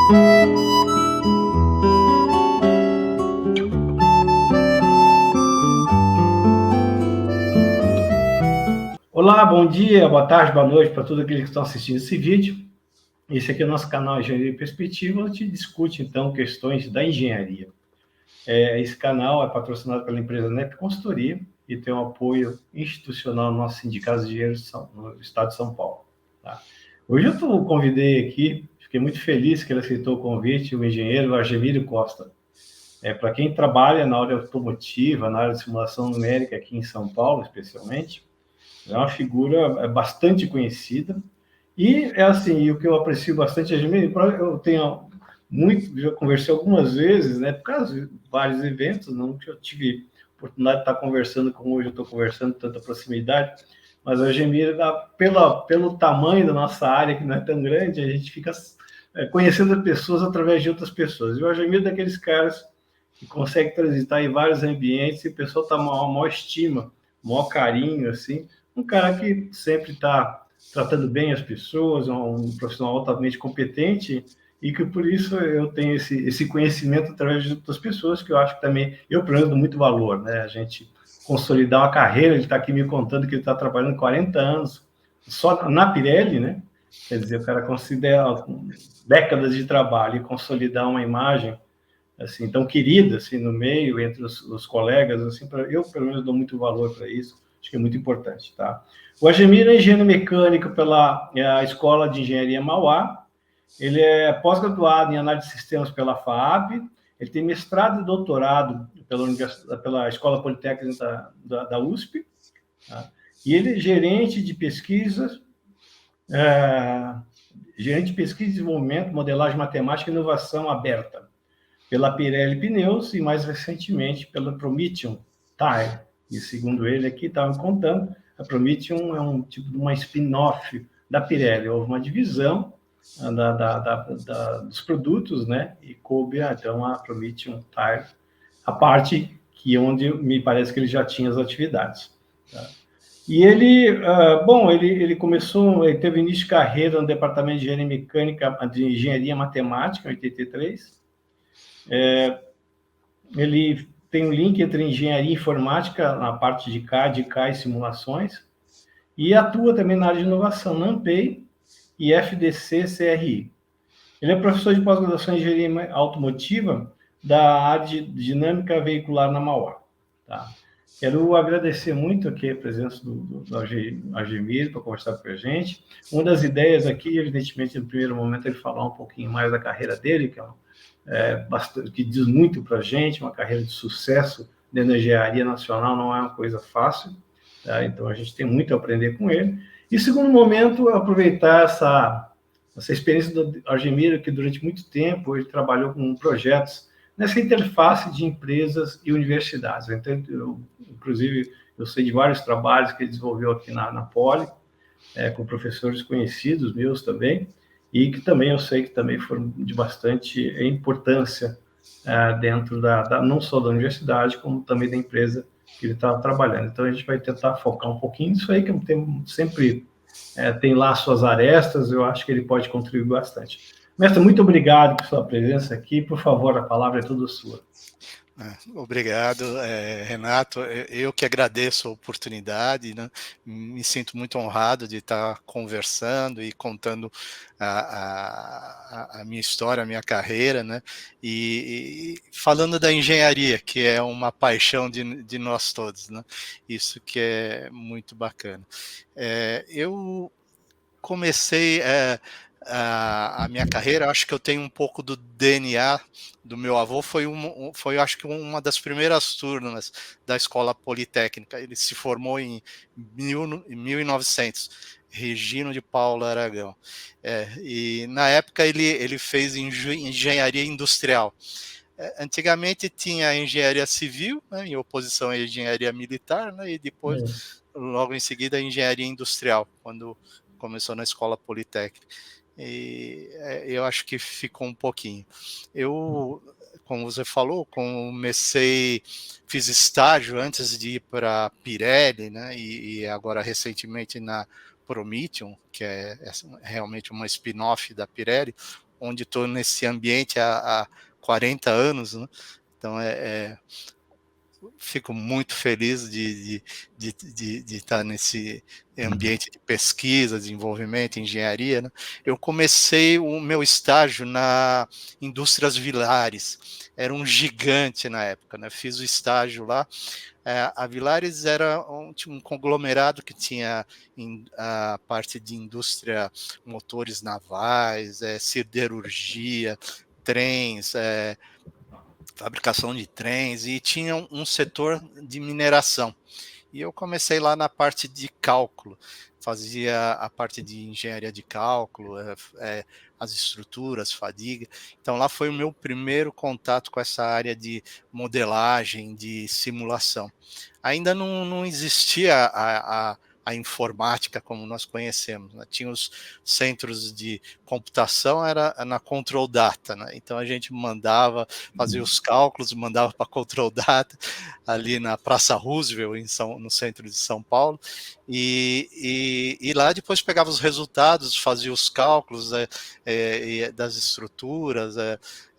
Olá, bom dia, boa tarde, boa noite para todos aqueles que estão assistindo esse vídeo. Esse aqui é o nosso canal Engenharia e Perspectiva, onde a gente discute, então, questões da engenharia. Esse canal é patrocinado pela empresa NEP Consultoria e tem um apoio institucional no nosso sindicato de engenheiros no estado de São Paulo. Tá? Hoje eu convidei aqui, fiquei muito feliz que ele aceitou o convite, o engenheiro Argemiro Costa. Para quem trabalha na área automotiva, na área de simulação numérica aqui em São Paulo, especialmente, é uma figura bastante conhecida. E é assim, o que eu aprecio bastante é eu tenho já conversei algumas vezes, né, por causa de vários eventos, não que eu tive oportunidade de estar conversando como hoje eu estou conversando, tanta proximidade, mas a Gemir, pelo tamanho da nossa área, que não é tão grande, a gente fica conhecendo pessoas através de outras pessoas. E o Gemir é daqueles caras que consegue transitar em vários ambientes e o pessoal está uma maior estima, maior carinho, assim, um cara que sempre está tratando bem as pessoas, um profissional altamente competente e que por isso eu tenho esse conhecimento através de outras pessoas que eu acho que também, eu pelo menos dou muito valor, né? A gente consolidar uma carreira, ele está aqui me contando que ele está trabalhando 40 anos só na Pirelli, né? Quer dizer, o cara considera décadas de trabalho e consolidar uma imagem assim tão querida assim no meio entre os colegas, assim, eu pelo menos dou muito valor para isso. Acho que é muito importante, tá? O Agemir é engenheiro mecânico pela Escola de Engenharia Mauá. Ele é pós-graduado em análise de sistemas pela FAAP. Ele tem mestrado e doutorado pela Escola Politécnica da USP. Tá? E ele é gerente de pesquisas, gerente de pesquisa e desenvolvimento, modelagem matemática e inovação aberta pela Pirelli Pneus e, mais recentemente, pela Prometeon Tire. E, segundo ele aqui, estava me contando, a Prometeon é um tipo de uma spin-off da Pirelli. Houve uma divisão dos produtos, né? E coube, então, a Prometeon Tire, a parte onde me parece que ele já tinha as atividades. Tá? E ele, ele começou, ele teve início de carreira no departamento de engenharia mecânica, de engenharia matemática, em 83. Ele tem um link entre engenharia informática, na parte de CAD, CAE e simulações, e atua também na área de inovação, na AMPEI e FDC-CRI. Ele é professor de pós-graduação em engenharia automotiva da área de dinâmica veicular na Mauá. Tá? Quero agradecer muito aqui a presença do Argemir para conversar com a gente. Uma das ideias aqui, evidentemente, no primeiro momento, ele falar um pouquinho mais da carreira dele, que diz muito para a gente, uma carreira de sucesso dentro da engenharia nacional não é uma coisa fácil, tá? Então a gente tem muito a aprender com ele. E segundo momento, aproveitar essa experiência do Argemiro, que durante muito tempo ele trabalhou com projetos nessa interface de empresas e universidades. Então, inclusive, eu sei de vários trabalhos que ele desenvolveu aqui na Poli, com professores conhecidos meus também, e que também eu sei que também foram de bastante importância dentro não só da universidade, como também da empresa que ele estava trabalhando. Então, a gente vai tentar focar um pouquinho nisso aí, que sempre tem lá suas arestas, eu acho que ele pode contribuir bastante. Mestre, muito obrigado por sua presença aqui. Por favor, a palavra é toda sua. Obrigado, Renato. Eu que agradeço a oportunidade, né? Me sinto muito honrado de estar conversando e contando a minha história, a minha carreira, né? E falando da engenharia, que é uma paixão de nós todos, né? Isso que é muito bacana. Eu comecei a minha carreira, acho que eu tenho um pouco do DNA do meu avô, foi acho que uma das primeiras turmas da Escola Politécnica. Ele se formou em 1900, Regino de Paula Aragão. E na época ele fez engenharia industrial. Antigamente tinha a engenharia civil, né, em oposição à engenharia militar, né, e depois, logo em seguida, a engenharia industrial, quando começou na Escola Politécnica. E eu acho que ficou um pouquinho. Eu, como você falou, fiz estágio antes de ir para Pirelli, né, e agora recentemente na Prometeon, que é realmente uma spin-off da Pirelli, onde estou nesse ambiente há 40 anos, né? Então, fico muito feliz de estar nesse ambiente de pesquisa, desenvolvimento, engenharia, né? Eu comecei o meu estágio na Indústrias Villares, era um gigante na época, né? Fiz o estágio lá. A Villares era um conglomerado que tinha a parte de indústria, motores navais, siderurgia, trens, fabricação de trens, e tinha um setor de mineração. E eu comecei lá na parte de cálculo, fazia a parte de engenharia de cálculo, as estruturas, fadiga. Então lá foi o meu primeiro contato com essa área de modelagem, de simulação. Ainda não existia a informática como nós conhecemos, né? Tinha os centros de computação, era na Control Data, né? Então a gente mandava fazer os cálculos, mandava para Control Data, ali na Praça Roosevelt, no centro de São Paulo, e lá depois pegava os resultados, fazia os cálculos das estruturas,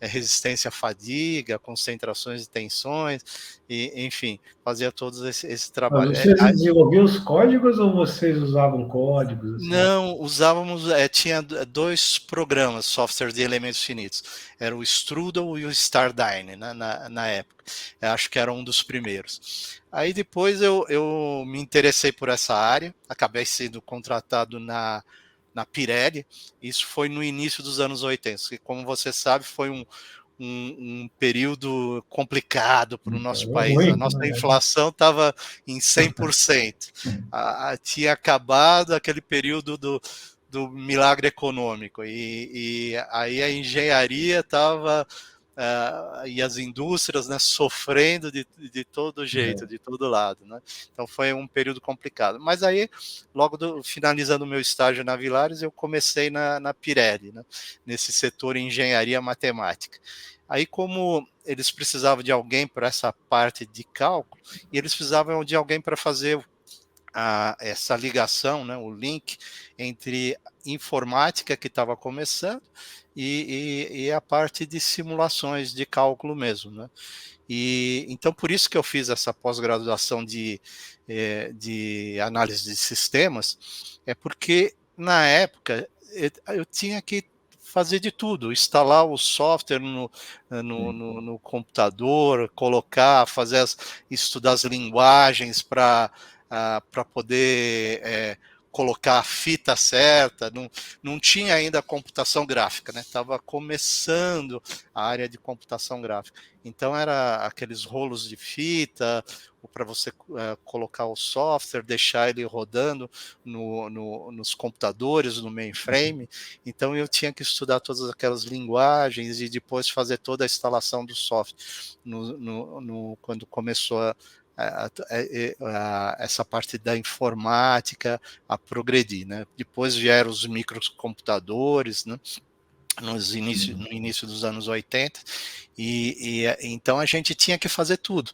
resistência à fadiga, concentrações e tensões, e, enfim, fazia todo esse trabalho. Mas vocês desenvolviam os códigos ou vocês usavam códigos? Assim? Não, usávamos, tinha 2 programas, software de elementos finitos, era o Strudel e o Stardyne, né, na época. Eu acho que era um dos primeiros. Aí depois eu me interessei por essa área, acabei sendo contratado na Pirelli. Isso foi no início dos anos 80, que, como você sabe, foi um período complicado para o nosso país. A nossa inflação estava em 100%. Tinha acabado aquele período do milagre econômico, e aí a engenharia estava, e as indústrias, né, sofrendo de todo jeito, de todo lado, né? Então foi um período complicado. Mas aí, logo finalizando o meu estágio na Villares, eu comecei na Pirelli, né, nesse setor em engenharia matemática. Aí, como eles precisavam de alguém para essa parte de cálculo, e eles precisavam de alguém para fazer essa ligação, né, o link entre informática, que estava começando, e a parte de simulações de cálculo mesmo, né? E então, por isso que eu fiz essa pós-graduação de análise de sistemas, porque na época eu tinha que fazer de tudo, instalar o software no computador, estudar as linguagens para poder colocar a fita certa. Não tinha ainda a computação gráfica, né? Estava começando a área de computação gráfica. Então era aqueles rolos de fita para você colocar o software, deixar ele rodando nos computadores, no mainframe. Então eu tinha que estudar todas aquelas linguagens e depois fazer toda a instalação do software quando começou essa parte da informática a progredir, né? Depois vieram os microcomputadores, né? No início dos anos 80, e então a gente tinha que fazer tudo.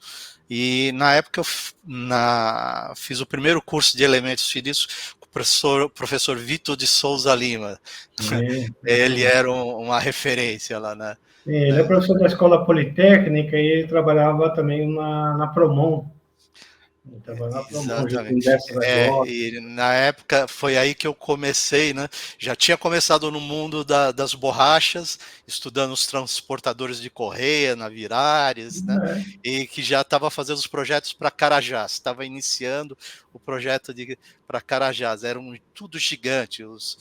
E na época eu fiz o primeiro curso de elementos finitos com o professor Vitor de Souza Lima. Ele era uma referência lá na... Ele é professor da Escola Politécnica e ele trabalhava também na Promon. Exatamente. E na época foi aí que eu comecei, né? Já tinha começado no mundo das borrachas, estudando os transportadores de correia na Virares, né? E que já estava fazendo os projetos para Carajás, estava iniciando o projeto para Carajás, eram tudo gigante, os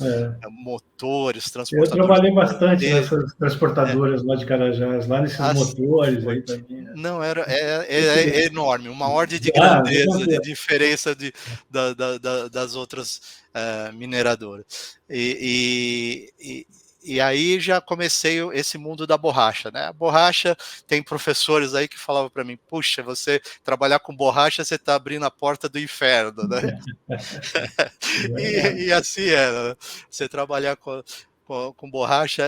motores, transportadores. Eu trabalhei bastante nessas transportadoras lá de Carajás, lá nesses motores aí também. Não, é enorme, uma ordem de grandeza, de diferença das outras mineradoras. E aí já comecei esse mundo da borracha, né? A borracha, tem professores aí que falavam para mim: puxa, você trabalhar com borracha, você está abrindo a porta do inferno, né? E assim era. Você trabalhar com borracha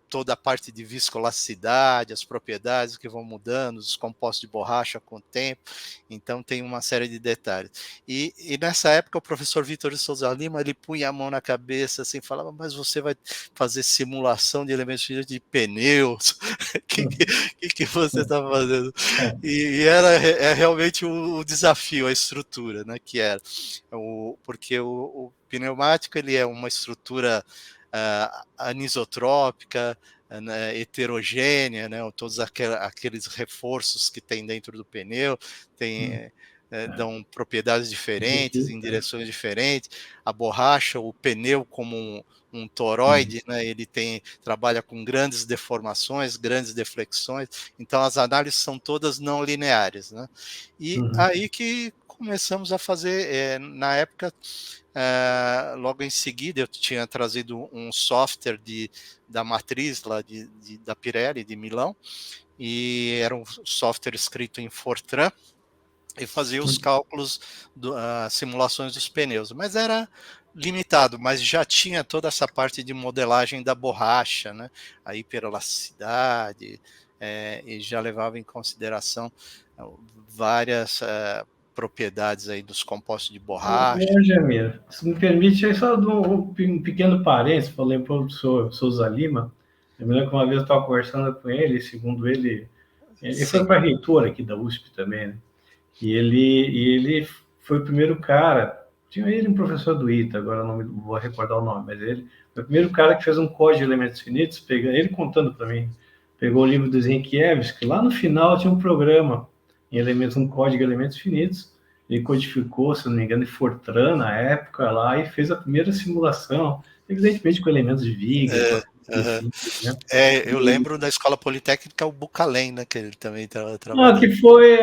toda a parte de viscoelasticidade, as propriedades que vão mudando, os compostos de borracha com o tempo, então tem uma série de detalhes. E nessa época o professor Vitor de Souza Lima, ele punha a mão na cabeça assim, falava, mas você vai fazer simulação de elementos de pneus, o que você está fazendo? E era realmente o desafio, a estrutura, né, que era, porque o pneumático ele é uma estrutura anisotrópica, né, heterogênea, né, todos aqueles reforços que tem dentro do pneu, dão propriedades diferentes, em direções diferentes. A borracha, o pneu como um toroide, né, ele trabalha com grandes deformações, grandes deflexões, então as análises são todas não lineares, né? E aí que começamos a fazer, na época, logo em seguida eu tinha trazido um software da matriz lá da Pirelli, de Milão, e era um software escrito em Fortran, e fazia os cálculos, simulações dos pneus, mas era limitado, mas já tinha toda essa parte de modelagem da borracha, né, a hiperelasticidade, e já levava em consideração várias propriedades aí dos compostos de borracha. Jamir, se me permite, aí só um pequeno parênteses, falei para o professor Souza Lima, eu me lembro que uma vez eu estava conversando com ele, segundo ele foi para reitor aqui da USP também, né? E ele foi o primeiro cara, tinha ele um professor do ITA, agora não vou recordar o nome, mas ele foi o primeiro cara que fez um código de elementos finitos, ele contando para mim, pegou o livro do Zenkiewicz, que lá no final tinha um programa em elementos, um código de elementos finitos, ele codificou, se não me engano, em Fortran na época lá, e fez a primeira simulação, evidentemente com elementos de viga, simples, né? Eu lembro da Escola Politécnica, o Bucalém, né, que ele também trabalhou. Que foi,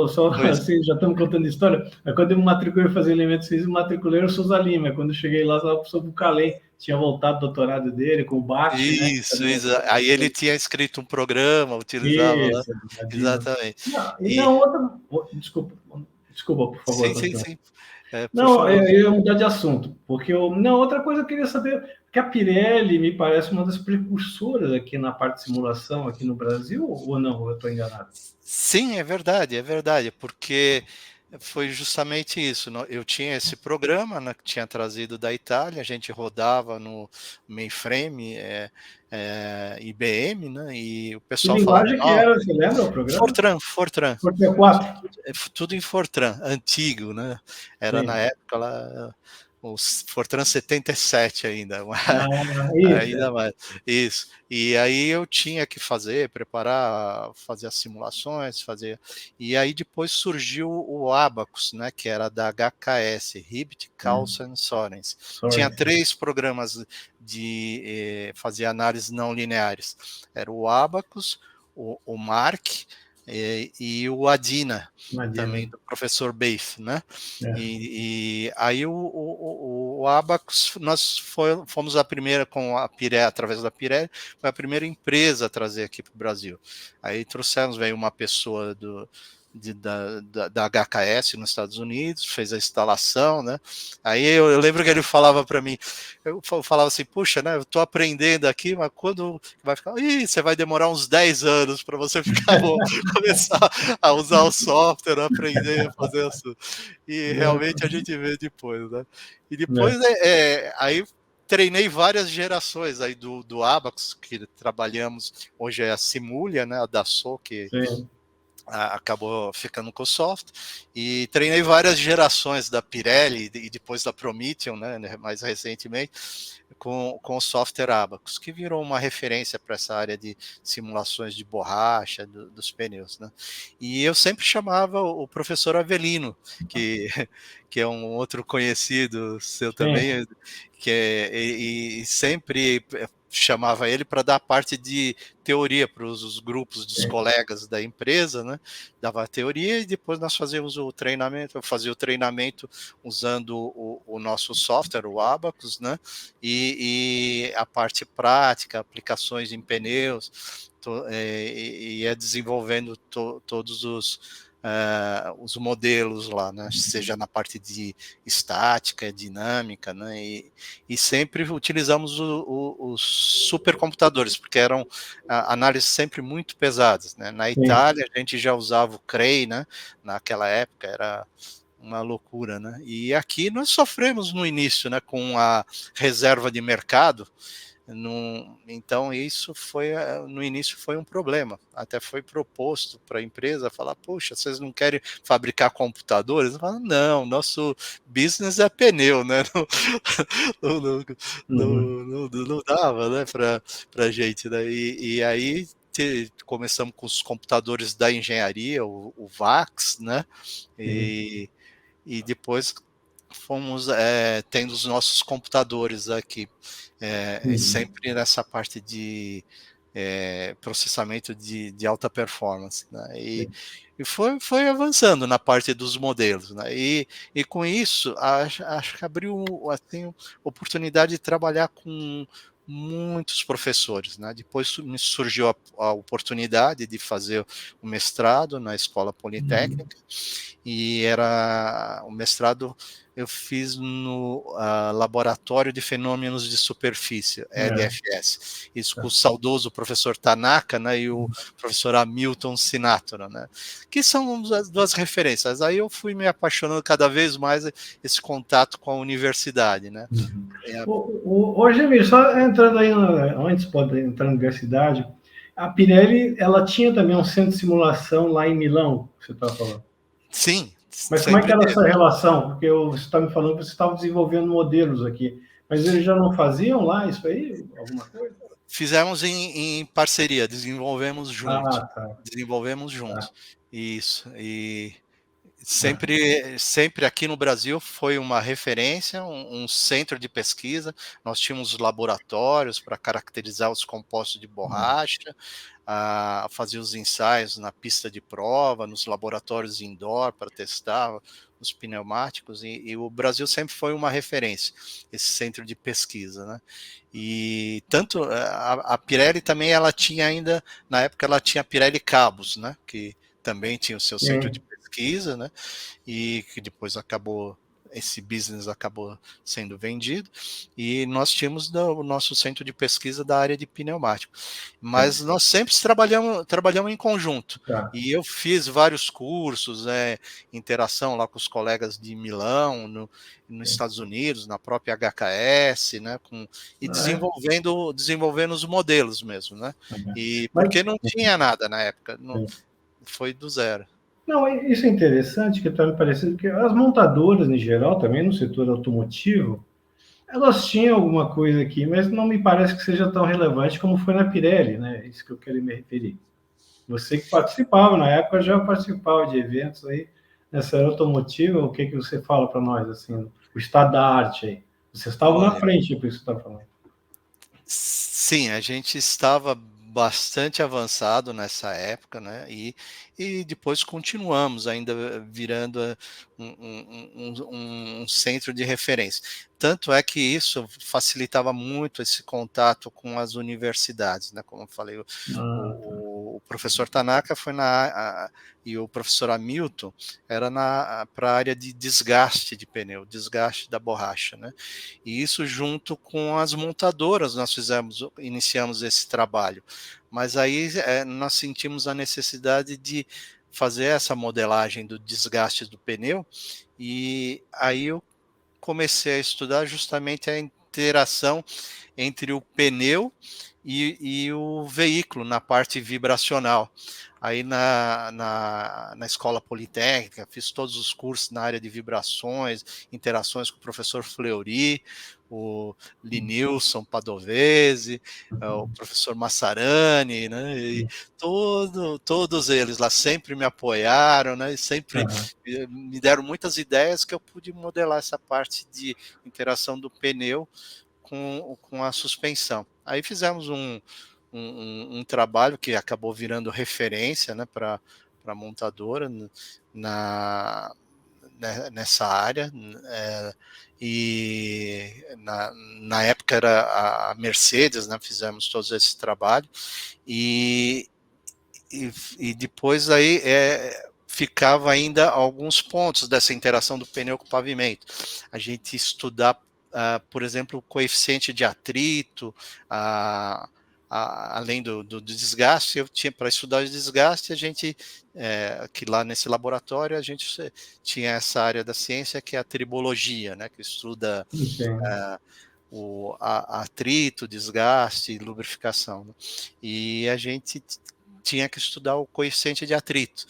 só assim, já estamos contando história. Quando eu me matriculei fazer elementos físicos, matriculei o Souza Lima. Quando eu cheguei lá, estava o professor Bucalém, tinha voltado do doutorado dele com o BAC, isso, né? Isso. Aí ele tinha escrito um programa, utilizava lá. Exatamente. E na outra... Desculpa, por favor. Sim. Não, eu ia mudar de assunto, porque outra coisa eu queria saber, que a Pirelli me parece uma das precursoras aqui na parte de simulação aqui no Brasil, ou não? Eu estou enganado? Sim, é verdade, porque foi justamente isso. Eu tinha esse programa, né, que tinha trazido da Itália, a gente rodava no mainframe IBM, né, e o pessoal falava... Que linguagem que era, você lembra o programa? Fortran. Fortran 4. Tudo em Fortran, antigo, né? Era na época lá, o Fortran 77 ainda. Ainda mais. Isso. E aí eu tinha que preparar, fazer as simulações, E aí depois surgiu o Abacus, né? Que era da HKS, Hibit, Carlson Sorens. Tinha 3 programas de fazer análises não lineares. Era o Abacus, o Mark e o Adina, também do professor Beif, né? E aí o Abacus, nós fomos a primeira com a Pirelli, através da Pirelli, foi a primeira empresa a trazer aqui para o Brasil. Aí trouxemos, veio uma pessoa da HKS nos Estados Unidos, fez a instalação, né? Aí eu lembro que ele falava para mim, eu falava assim, puxa, né? Eu estou aprendendo aqui, mas quando vai ficar? Você vai demorar uns 10 anos para você ficar bom, começar a usar o software, aprender a fazer isso. E realmente a gente vê depois, né? E depois aí treinei várias gerações aí do Abacus, que trabalhamos, hoje é a Simulia, né? A Dassault, que acabou ficando com o software, e treinei várias gerações da Pirelli e depois da Promethean, né, mais recentemente, com o software Abacus, que virou uma referência para essa área de simulações de borracha, dos pneus, né? E eu sempre chamava o professor Avelino, que é um outro conhecido seu também, e sempre chamava ele para dar parte de teoria para os grupos dos colegas da empresa, né? Dava a teoria e depois nós fazíamos o treinamento. Eu fazia o treinamento usando o nosso software, o Abacus, né? E a parte prática, aplicações em pneus, e ia desenvolvendo todos os modelos lá, né? Seja na parte de estática, dinâmica, né? E sempre utilizamos os supercomputadores, porque eram análises sempre muito pesadas, né? Na Sim. Itália a gente já usava o Cray, né? Naquela época era uma loucura, né? E aqui nós sofremos no início, né? Com a reserva de mercado. Então isso foi no início foi um problema. Até foi proposto para a empresa falar: puxa, vocês não querem fabricar computadores? Eu falo, não, nosso business é pneu, né? Não, Uhum. não dava, né, para gente, né? E aí começamos com os computadores da engenharia, o VAX, né? Sim. E depois fomos tendo os nossos computadores aqui, Uhum. sempre nessa parte de processamento de alta performance, né? Sim. E foi avançando na parte dos modelos, né? E com isso, acho que abriu assim, oportunidade de trabalhar com muitos professores, né? Depois me surgiu a oportunidade de fazer o mestrado na Escola Uhum. Politécnica, e era o mestrado eu fiz no Laboratório de Fenômenos de Superfície, É, LFS, isso com o tá. saudoso professor Tanaka, né, e o professor Hamilton Sinatra, né, que são as duas referências. Aí eu fui me apaixonando cada vez mais esse contato com a universidade, né. Uhum. É, Hoje, Emílio, só entrando aí, antes pode entrar na universidade, a Pirelli, ela tinha também um centro de simulação lá em Milão, que você está falando. sim, Mas como é que sempre era teve. essa relação? Porque você está me falando que você estava desenvolvendo modelos aqui, mas eles já não faziam lá isso aí? Alguma coisa? Fizemos em parceria, desenvolvemos juntos, Ah, tá. desenvolvemos Tá. juntos. Isso, e Ah, sempre aqui no Brasil foi uma referência, um centro de pesquisa. Nós tínhamos laboratórios para caracterizar os compostos de borracha, fazer os ensaios na pista de prova, nos laboratórios indoor para testar os pneumáticos, e o Brasil sempre foi uma referência, esse centro de pesquisa, né? E tanto a Pirelli também, ela tinha ainda, na época ela tinha a Pirelli Cabos, né? Que também tinha o seu centro de sim. pesquisa, né? E que depois esse business acabou sendo vendido, e nós tínhamos o nosso centro de pesquisa da área de pneumático. Mas nós sempre trabalhamos em conjunto. Tá. E eu fiz vários cursos, interação lá com os colegas de Milão, nos Estados Unidos, na própria HKS, né, e Ah, é? desenvolvendo os modelos mesmo, né? E Mas, porque não tinha nada na época, não, sim. foi do zero. Não, isso é interessante, que está me parecendo que as montadoras, em geral, também no setor automotivo, elas tinham alguma coisa aqui, mas não me parece que seja tão relevante como foi na Pirelli, né? Isso que eu quero me referir. Você que participava, na época já participava de eventos aí nessa área automotiva, o que que você fala para nós, assim, o estado da arte aí? Vocês estavam na Olha, frente, por isso que você está falando. sim, a gente estava bastante avançado nessa época, né? E depois continuamos ainda virando um centro de referência. Tanto é que isso facilitava muito esse contato com as universidades, né? Como eu falei, Ah, tá. o professor Tanaka foi e o professor Hamilton era para a área de desgaste de pneu, desgaste da borracha, né? E isso junto com as montadoras nós iniciamos esse trabalho. Mas aí nós sentimos a necessidade de fazer essa modelagem do desgaste do pneu, e aí eu comecei a estudar justamente a interação entre o pneu e o veículo na parte vibracional. Aí na Escola Politécnica, fiz todos os cursos na área de vibrações, interações com o professor Fleury, o Linilson Padovese, o professor Massarani, né? E todos eles lá sempre me apoiaram, né? E sempre Aham. me deram muitas ideias que eu pude modelar essa parte de interação do pneu com a suspensão. Aí fizemos um trabalho que acabou virando referência, né, para a montadora na, nessa área, e na época era a Mercedes, né, fizemos todo esse trabalho, e, e depois aí ficava ainda alguns pontos dessa interação do pneu com o pavimento. A gente estudar, por exemplo, o coeficiente de atrito, além do desgaste, eu tinha para estudar o desgaste, a gente, que lá nesse laboratório, a gente tinha essa área da ciência que é a tribologia, né, que estuda o atrito, desgaste, lubrificação, né? E a gente tinha que estudar o coeficiente de atrito.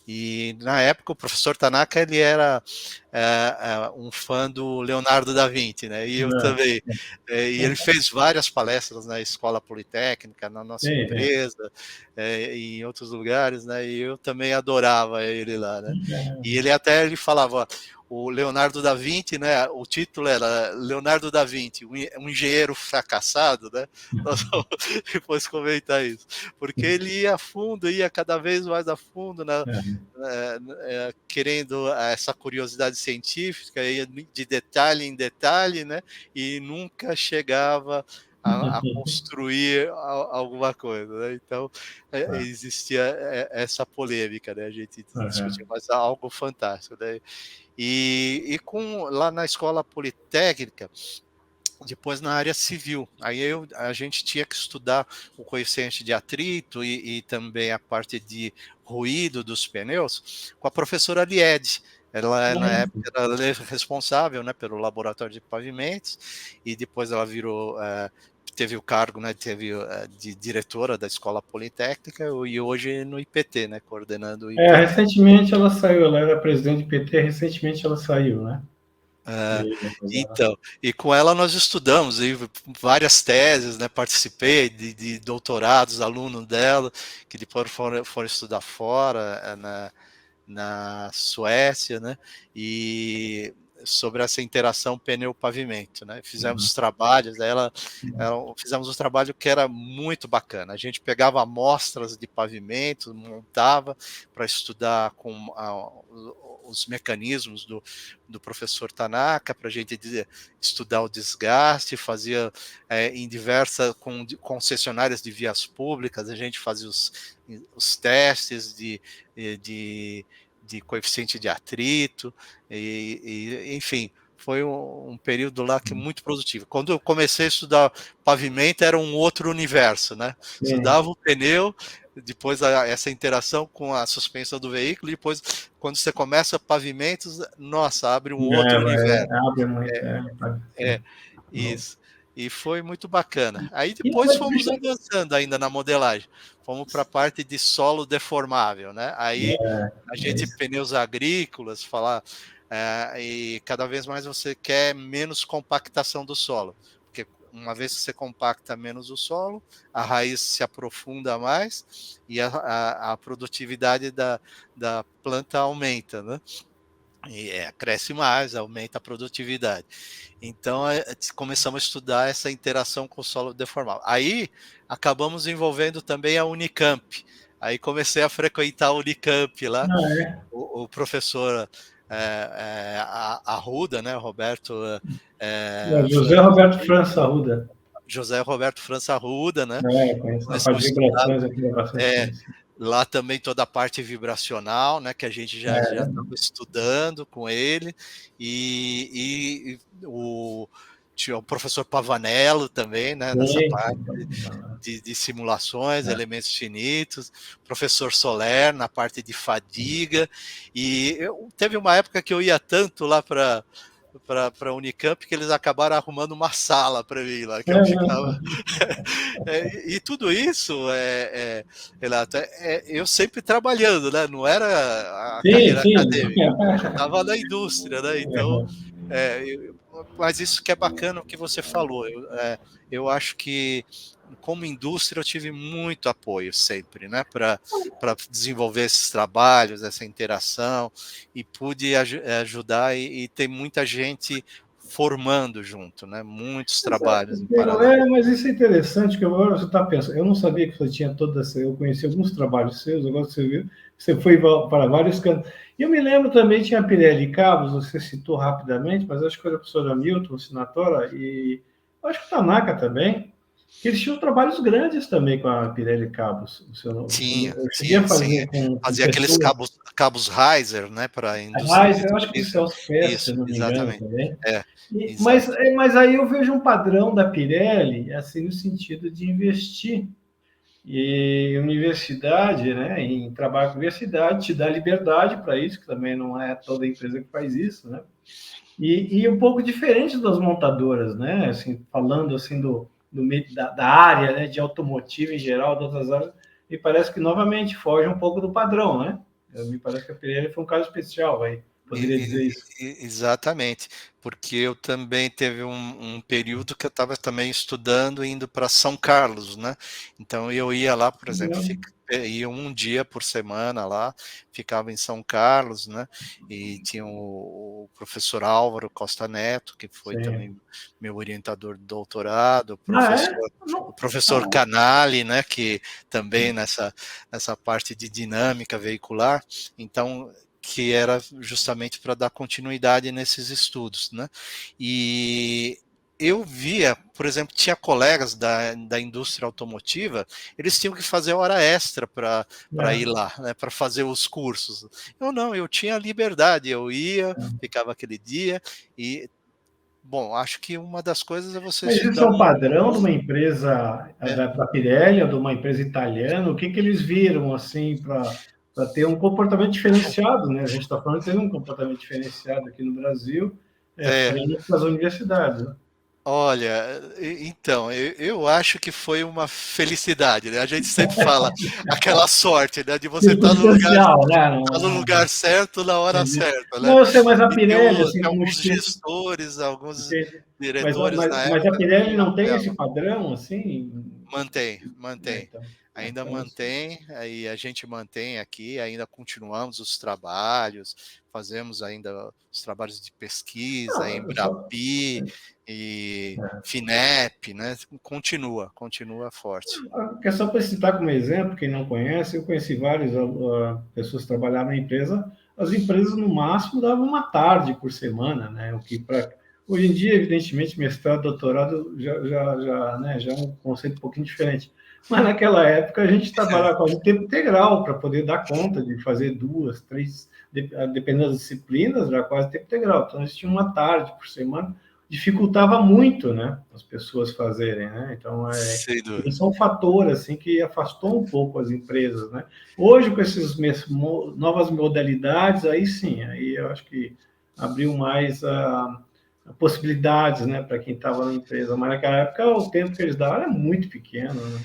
E na época o professor Tanaka, ele era um fã do Leonardo da Vinci, né? E eu também. E ele fez várias palestras na Escola Politécnica, na nossa empresa, e em outros lugares, né? E eu também adorava ele lá, né? E ele falava, o Leonardo da Vinci, né? O título era Leonardo da Vinci, um engenheiro fracassado, né? Nós vamos depois comentar isso, porque ele ia a fundo, ia cada vez mais a fundo, né? Querendo essa curiosidade científica, ia de detalhe em detalhe, né? E nunca chegava a construir alguma coisa, né? Então existia essa polêmica, né? A gente discutia, mas algo fantástico, né? E lá na Escola Politécnica, depois na área civil, aí a gente tinha que estudar o coeficiente de atrito e também a parte de ruído dos pneus com a professora Liede. Ela, na época, era responsável, né, pelo laboratório de pavimentos, e depois ela virou, teve o cargo, né, de diretora da Escola Politécnica, e hoje no IPT, né, coordenando o IPT. Recentemente ela saiu, ela era presidente do IPT, recentemente ela saiu, né? Então, e com ela nós estudamos várias teses, né? Participei de doutorados, aluno dela, que depois foram estudar fora, na Suécia, né? E sobre essa interação pneu-pavimento, né? Fizemos trabalhos, fizemos um trabalho que era muito bacana. A gente pegava amostras de pavimento, montava para estudar com os mecanismos do professor Tanaka, para a gente estudar o desgaste, fazia em diversas concessionárias de vias públicas, a gente fazia os testes de coeficiente de atrito, enfim, foi um período lá que muito produtivo. Quando eu comecei a estudar pavimento, era um outro universo, né? Estudava o pneu, depois essa interação com a suspensão do veículo, e depois, quando você começa pavimentos, nossa, abre um outro universo. Abre muito, isso. E foi muito bacana. Aí depois fomos avançando ainda na modelagem. Fomos para a parte de solo deformável, né? Aí a gente, pneus agrícolas, e cada vez mais você quer menos compactação do solo. Porque uma vez que você compacta menos o solo, a raiz se aprofunda mais e a produtividade da planta aumenta, né? E cresce mais, aumenta a produtividade. Então, começamos a estudar essa interação com o solo deformável. Aí, acabamos envolvendo também a Unicamp. Aí, comecei a frequentar a Unicamp lá. O professor Arruda, né, Roberto... José Roberto França Arruda. José Roberto França Arruda, né? Conheço a parte de vibrações aqui da bastante. Lá também toda a parte vibracional, né, que a gente já estava estudando com ele, e tinha o professor Pavanello também, né, nessa parte de simulações, elementos finitos, professor Soler na parte de fadiga, e teve uma época que eu ia tanto lá para a Unicamp que eles acabaram arrumando uma sala para mim lá, que eu ficava... e tudo isso, Relato, eu sempre trabalhando, né? Não era a carreira acadêmica, estava na indústria, né? Então, mas isso que é bacana o que você falou. Eu acho que, como indústria, eu tive muito apoio sempre, né? Para desenvolver esses trabalhos, essa interação, e pude ajudar e ter muita gente formando junto, né? Muitos trabalhos em paralelo. Mas isso é interessante, que agora você está pensando, eu não sabia que você tinha toda essa, eu conheci alguns trabalhos seus, agora você viu, você foi para vários cantos. E eu me lembro também, tinha a Pirelli Cabos, você citou rapidamente, mas acho que foi a professora Milton Sinatora, e acho que o Tanaka também. Que eles tinham trabalhos grandes também com a Pirelli Cabos. Tinha, Eu cheguei tinha, a sim. fazer com Fazia aqueles pessoas. cabos Riser, né, para a A indústria Raiz, eu acho que o eletrolítica. Celso Pesce, se Isso, eu não me engano, exatamente. também. É, Mas, exato. mas aí eu vejo um padrão da Pirelli, assim, no sentido de investir. E universidade, né, em trabalho com universidade, te dá liberdade para isso, que também não é toda empresa que faz isso, né? E um pouco diferente das montadoras, né? Assim, falando assim do meio da área, né, de automotivo em geral, de outras áreas, me parece que novamente foge um pouco do padrão, né? Me parece que a Pirelli foi um caso especial, vai, poderia dizer isso. Exatamente, porque eu também teve um período que eu estava também estudando, indo para São Carlos, né? Então eu ia lá, por exemplo, ia um dia por semana lá, ficava em São Carlos, né? E tinha o professor Álvaro Costa Neto, que foi Sim. também meu orientador de doutorado, Ah, é? o Não. professor Ah, Canali, né? Que também nessa parte de dinâmica veicular. Então que era justamente para dar continuidade nesses estudos, né? E eu via, por exemplo, tinha colegas da indústria automotiva, eles tinham que fazer hora extra para ir lá, né, para fazer os cursos. Eu não, eu tinha liberdade, eu ia, ficava aquele dia e, bom, acho que uma das coisas é você mas isso estudar é um um padrão de uma mundo. empresa da Pirelli, ou de uma empresa italiana? O que eles viram assim para ter um comportamento diferenciado, né? A gente está falando de ter um comportamento diferenciado aqui no Brasil, É, frente às universidades. Né? olha, então, eu acho que foi uma felicidade, né? A gente sempre fala aquela sorte, né? De você estar Circunstancial, né? tá no Não, lugar certo na hora certa, né? não, eu sei, mas a E Pirelli, assim, tem como alguns instituto, gestores, alguns entende? Mas, diretores na mas a época Pirelli que não tem apoiavam. esse padrão, assim? Mantém, É, mantém. então, Ainda então, assim, mantém, aí a gente mantém aqui, ainda continuamos os trabalhos, fazemos ainda os trabalhos de pesquisa, não, eu só, Embrapi e FINEP, né? Continua forte. é só para citar como exemplo, quem não conhece, eu conheci várias pessoas que trabalhavam na empresa, as empresas no máximo davam uma tarde por semana, né? O que para hoje em dia, evidentemente, mestrado, doutorado já é um conceito um pouquinho diferente. Mas naquela época a gente trabalhava quase tempo integral para poder dar conta de fazer duas, três, dependendo das disciplinas, era quase tempo integral. Então, eles tinham uma tarde por semana, dificultava muito, né, as pessoas fazerem, né? Então, Sem dúvida. isso é um fator assim que afastou um pouco as empresas, né? Hoje com essas novas modalidades, aí sim, aí eu acho que abriu mais possibilidades, né, para quem estava na empresa. Mas naquela época o tempo que eles davam era muito pequeno, né?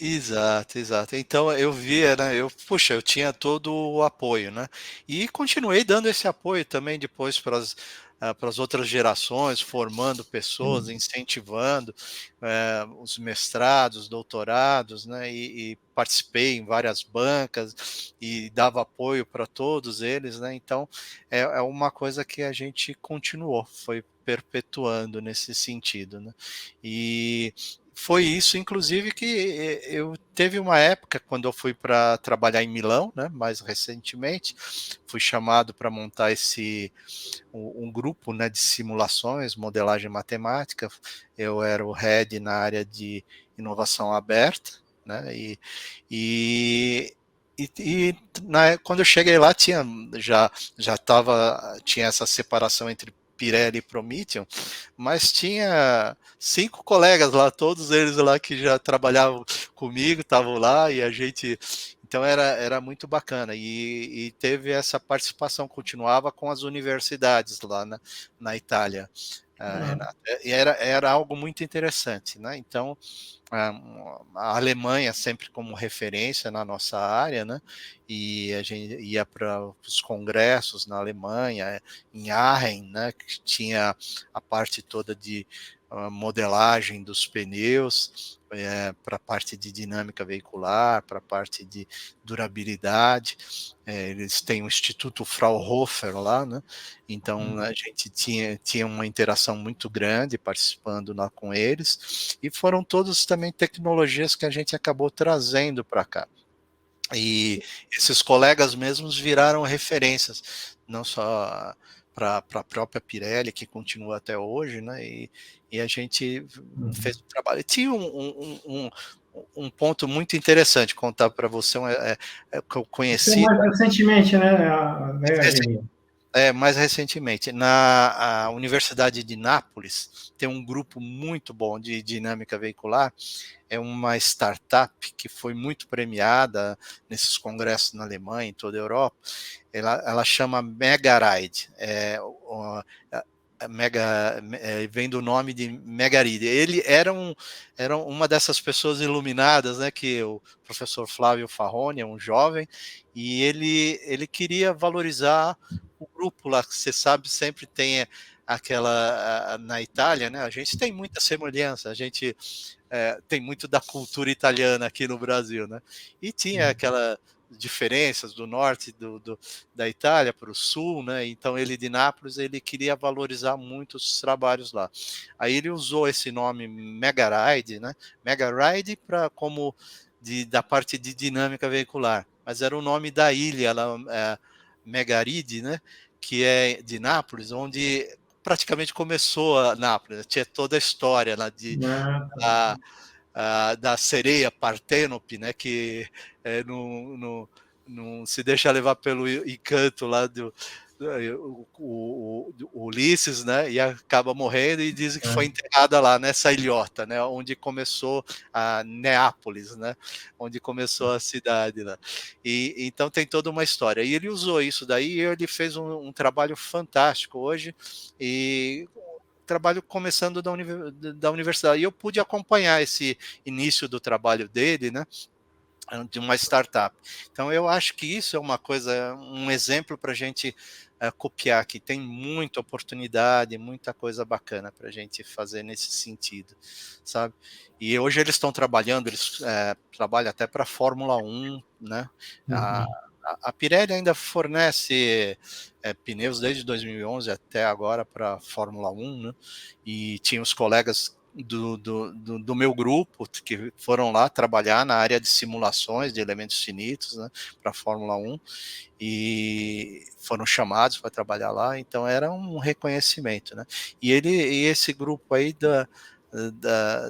Exato, exato. Então eu via, né, puxa, eu tinha todo o apoio, né? E continuei dando esse apoio também depois para as outras gerações, formando pessoas, incentivando os mestrados, doutorados, né? E participei em várias bancas e dava apoio para todos eles, né? Então é uma coisa que a gente continuou, foi perpetuando nesse sentido, né? E foi isso, inclusive, que eu teve uma época quando eu fui para trabalhar em Milão, né, mais recentemente, fui chamado para montar um grupo, né, de simulações, modelagem matemática. Eu era o head na área de inovação aberta, né, quando eu cheguei lá tinha essa separação entre Pirelli e Prometheum, mas tinha 5 colegas lá, todos eles lá que já trabalhavam comigo, estavam lá e a gente. Então era muito bacana e teve essa participação, continuava com as universidades lá na Itália. E era algo muito interessante, né? Então, a Alemanha sempre como referência na nossa área, né? E a gente ia para os congressos na Alemanha, em Aachen, né? Que tinha a parte toda de modelagem dos pneus, para a parte de dinâmica veicular, para a parte de durabilidade. Eles têm o Instituto Fraunhofer lá, né? Então a gente tinha uma interação muito grande participando lá com eles, e foram todas também tecnologias que a gente acabou trazendo para cá. E esses colegas mesmos viraram referências, não só para a própria Pirelli, que continua até hoje, né? E a gente fez um trabalho. Tinha um ponto muito interessante contar para você, que eu Isso é conheci mais recentemente, né? mais recentemente. Na Universidade de Nápoles, tem um grupo muito bom de dinâmica veicular, é uma startup que foi muito premiada nesses congressos na Alemanha, em toda a Europa. Ela chama Megaride. Vem do nome de Megaride. Ele era uma dessas pessoas iluminadas, né, que o professor Flávio Farroni é um jovem, e ele queria valorizar o grupo lá, que você sabe, sempre tem aquela, na Itália, né, a gente tem muita semelhança, a gente tem muito da cultura italiana aqui no Brasil, né? E tinha aquela diferenças do norte da Itália para o sul, né? Então ele de Nápoles ele queria valorizar muito os trabalhos lá. Aí ele usou esse nome Megaride, né? Megaride para como da parte de dinâmica veicular, mas era o nome da ilha, Megaride, né? Que é de Nápoles, onde praticamente começou a Nápoles, tinha toda a história lá da sereia Partênope, né, que não se deixa levar pelo encanto lá do Ulisses, né, e acaba morrendo e dizem que foi enterrada lá nessa ilhota, né, onde começou a Neápolis, né, onde começou a cidade lá. E então tem toda uma história. E ele usou isso daí e ele fez um trabalho fantástico hoje e trabalho começando da universidade. E eu pude acompanhar esse início do trabalho dele, né? De uma startup. Então, eu acho que isso é uma coisa, um exemplo para a gente copiar, que tem muita oportunidade, muita coisa bacana para a gente fazer nesse sentido, sabe? E hoje eles estão trabalhando, eles trabalham até para a Fórmula 1, né? A Pirelli ainda fornece pneus desde 2011 até agora para a Fórmula 1, né? E tinha os colegas do meu grupo que foram lá trabalhar na área de simulações de elementos finitos, né, para a Fórmula 1 e foram chamados para trabalhar lá, então era um reconhecimento, né? E esse grupo aí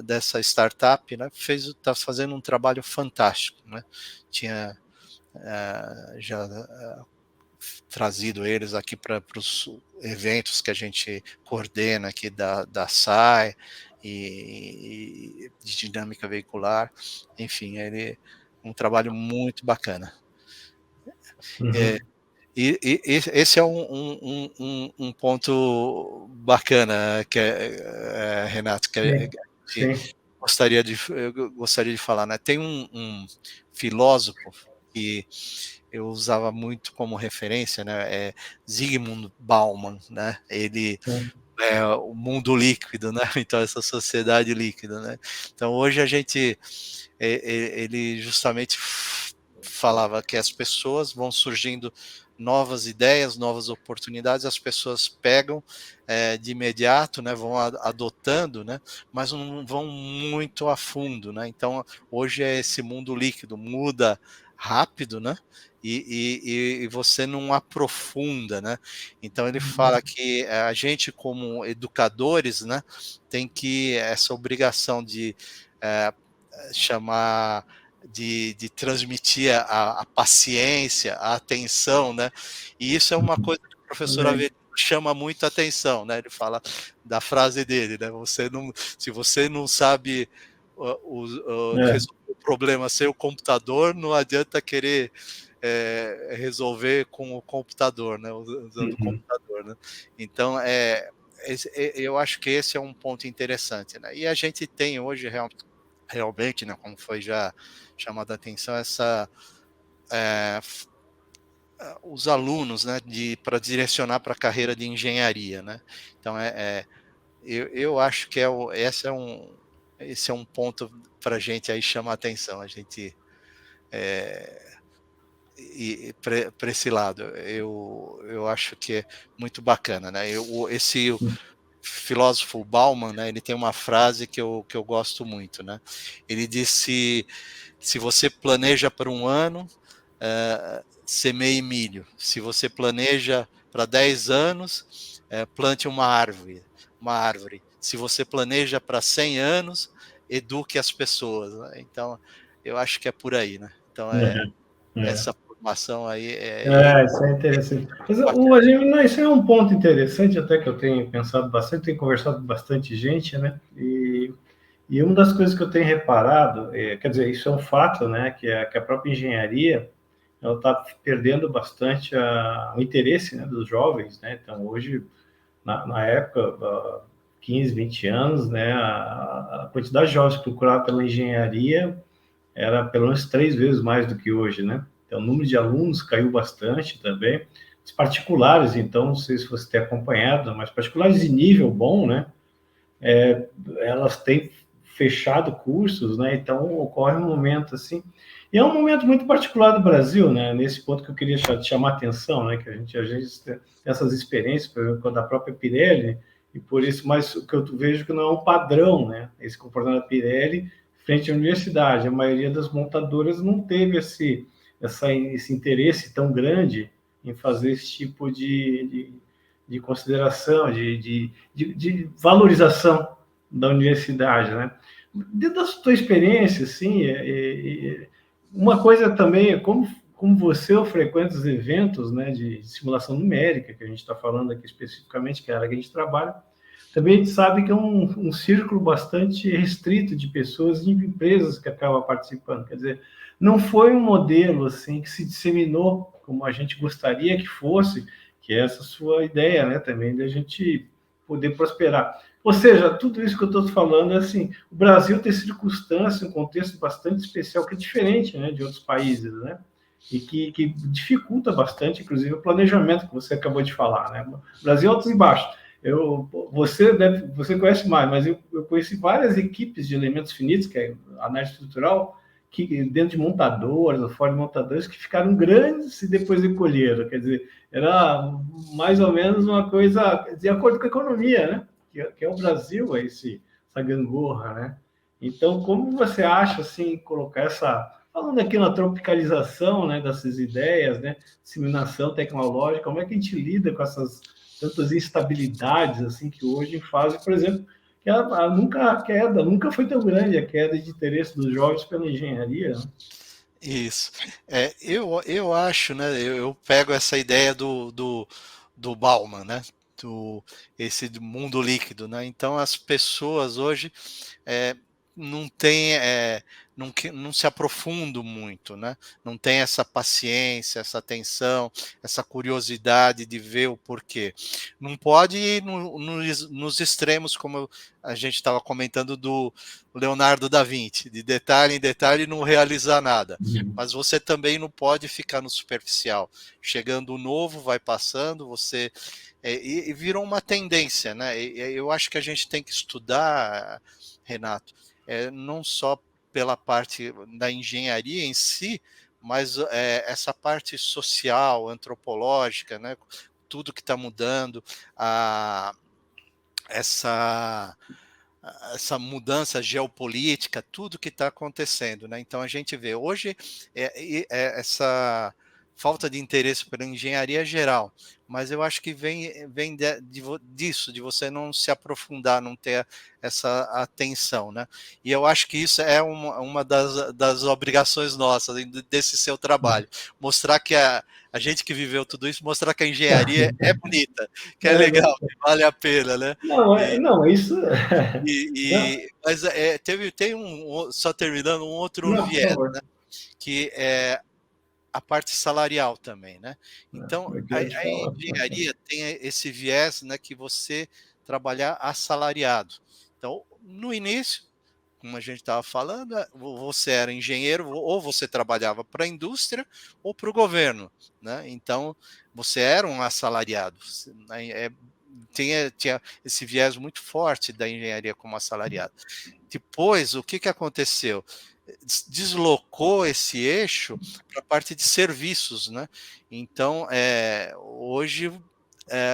dessa startup, né, está fazendo um trabalho fantástico, né? Tinha já trazido eles aqui para os eventos que a gente coordena aqui da SAI e de dinâmica veicular, enfim, ele um trabalho muito bacana. Esse é um ponto bacana que Renato, que eu gostaria de falar, né? Tem um filósofo que eu usava muito como referência, né? É Zygmunt Bauman, né? Ele é o mundo líquido, né? Então essa sociedade líquida, né? Então hoje a gente, ele justamente falava que as pessoas vão surgindo novas ideias, novas oportunidades, as pessoas pegam de imediato, né, vão adotando, né, mas não vão muito a fundo, né? Então hoje é esse mundo líquido, muda rápido, né? E você não aprofunda, né? Então ele fala que a gente como educadores, né, tem que essa obrigação de chamar de transmitir a paciência, a atenção, né? E isso é uma coisa que o professor Avelino chama muito a atenção, né? Ele fala da frase dele, né? Se você não sabe resolver o problema sem o computador, não adianta querer resolver com o computador, né? Usando o computador, né? Então, eu acho que esse é um ponto interessante, né? E a gente tem hoje realmente, né, como foi já chamado a atenção, os alunos, né, para direcionar para a carreira de engenharia, né? Então eu acho que esse é um ponto para a gente aí chamar a atenção, a gente para esse lado, eu acho que é muito bacana, né? Esse filósofo Bauman, né, ele tem uma frase que eu gosto muito, né? Ele disse: se você planeja para um ano, semeie milho. Se você planeja para 10 anos, plante uma árvore. Se você planeja para 100 anos, eduque as pessoas. Né? Então, eu acho que é por aí, né? Então, É. essa formação aí Isso é interessante. Mas bacana. não, isso é um ponto interessante, até que eu tenho pensado bastante, tenho conversado com bastante gente, né? E uma das coisas que eu tenho reparado, quer dizer, isso é um fato, né? Que a própria engenharia ela está perdendo bastante o interesse, né, dos jovens, né? Então, hoje, na época, 15, 20 anos, né, a quantidade de jovens procurada pela engenharia era pelo menos 3 vezes mais do que hoje, né? Então, o número de alunos caiu bastante também. Os particulares, então, não sei se você tem acompanhado, mas particulares de nível bom, né? Elas têm fechado cursos, né? Então, ocorre um momento assim. E é um momento muito particular do Brasil, né? Nesse ponto que eu queria chamar a atenção, né? Que a gente, às vezes, tem essas experiências, por exemplo, da própria Pirelli, e por isso, mas o que eu vejo que não é um padrão, né? Esse comportamento da Pirelli frente à universidade. A maioria das montadoras não teve esse interesse tão grande em fazer esse tipo de consideração, de valorização da universidade, né? Dentro da sua experiência, assim, uma coisa também é como você frequenta os eventos, né, de simulação numérica, que a gente está falando aqui especificamente, que é a área que a gente trabalha, também a gente sabe que é um círculo bastante restrito de pessoas e empresas que acabam participando. Quer dizer, não foi um modelo assim que se disseminou como a gente gostaria que fosse, que é essa sua ideia, né, também, de a gente poder prosperar. Ou seja, tudo isso que eu estou falando é assim, o Brasil tem circunstância, um contexto bastante especial, que é diferente, né, de outros países, né? E que dificulta bastante, inclusive, o planejamento que você acabou de falar, né? O Brasil altos e baixos. Você conhece mais, mas eu conheci várias equipes de elementos finitos, que é análise estrutural, que dentro de montadoras, ou fora de montadoras, que ficaram grandes e depois encolheram. Quer dizer, era mais ou menos uma coisa de acordo com a economia, né? Que é o Brasil, essa gangorra, né? Então, como você acha, assim, colocar falando aqui na tropicalização, né, dessas ideias, né, disseminação tecnológica, como é que a gente lida com essas tantas instabilidades, assim, que hoje fazem, por exemplo, que a queda nunca foi tão grande, a queda de interesse dos jovens pela engenharia, né? Isso. Eu acho, né? Eu pego essa ideia do Bauman, né? Esse do mundo líquido, né? Então as pessoas hoje é, não têm, não se aprofundam muito, né? Não tem essa paciência, essa atenção, essa curiosidade de ver o porquê. Não pode ir nos extremos, como a gente estava comentando do Leonardo da Vinci, de detalhe em detalhe não realizar nada. Mas você também não pode ficar no superficial. Chegando o novo, vai passando, você e virou uma tendência, né? Eu acho que a gente tem que estudar, Renato, não só pela parte da engenharia em si, mas essa parte social, antropológica, né? Tudo que está mudando, essa essa mudança geopolítica, tudo que está acontecendo, né? Então a gente vê hoje essa falta de interesse pela engenharia geral, mas eu acho que vem disso, de você não se aprofundar, não ter essa atenção, né? E eu acho que isso é uma das obrigações nossas desse seu trabalho, mostrar que a gente que viveu tudo isso, mostrar que a engenharia é bonita, que é legal, que vale a pena, né? Não, isso. Não, Mas tem só terminando, um outro não, por viés, favor. né? Que é a parte salarial também, né? Então, Eu a queria te falar. engenharia tem esse viés, né, que você trabalhar assalariado. Então, no início, como a gente estava falando, você era engenheiro, ou você trabalhava para a indústria ou para o governo, né? Então, você era um assalariado. Tinha esse viés muito forte da engenharia como assalariado. Depois, o que aconteceu? Deslocou esse eixo para a parte de serviços, né? Então, hoje,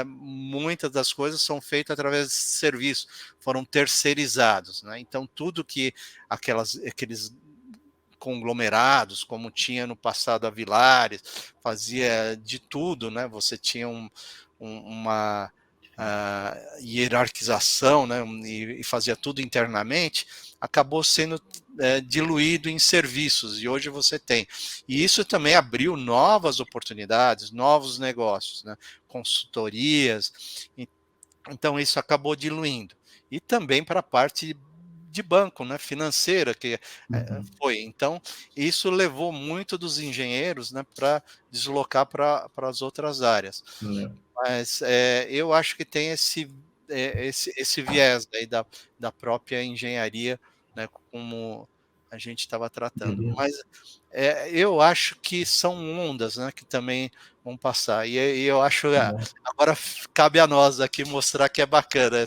muitas das coisas são feitas através de serviços, foram terceirizados, né? Então, tudo que aqueles conglomerados, como tinha no passado a Villares, fazia de tudo, né? Você tinha uma hierarquização, né? E fazia tudo internamente, acabou sendo diluído em serviços, e hoje você tem. E isso também abriu novas oportunidades, novos negócios, né? Consultorias, então isso acabou diluindo. E também para a parte de banco, né, financeira, que foi. Então, isso levou muito dos engenheiros, né, para deslocar para as outras áreas. Mas eu acho que tem esse viés aí da própria engenharia, né, como a gente estava tratando. Mas eu acho que são ondas, né, que também vão passar. E eu acho agora cabe a nós aqui mostrar que é bacana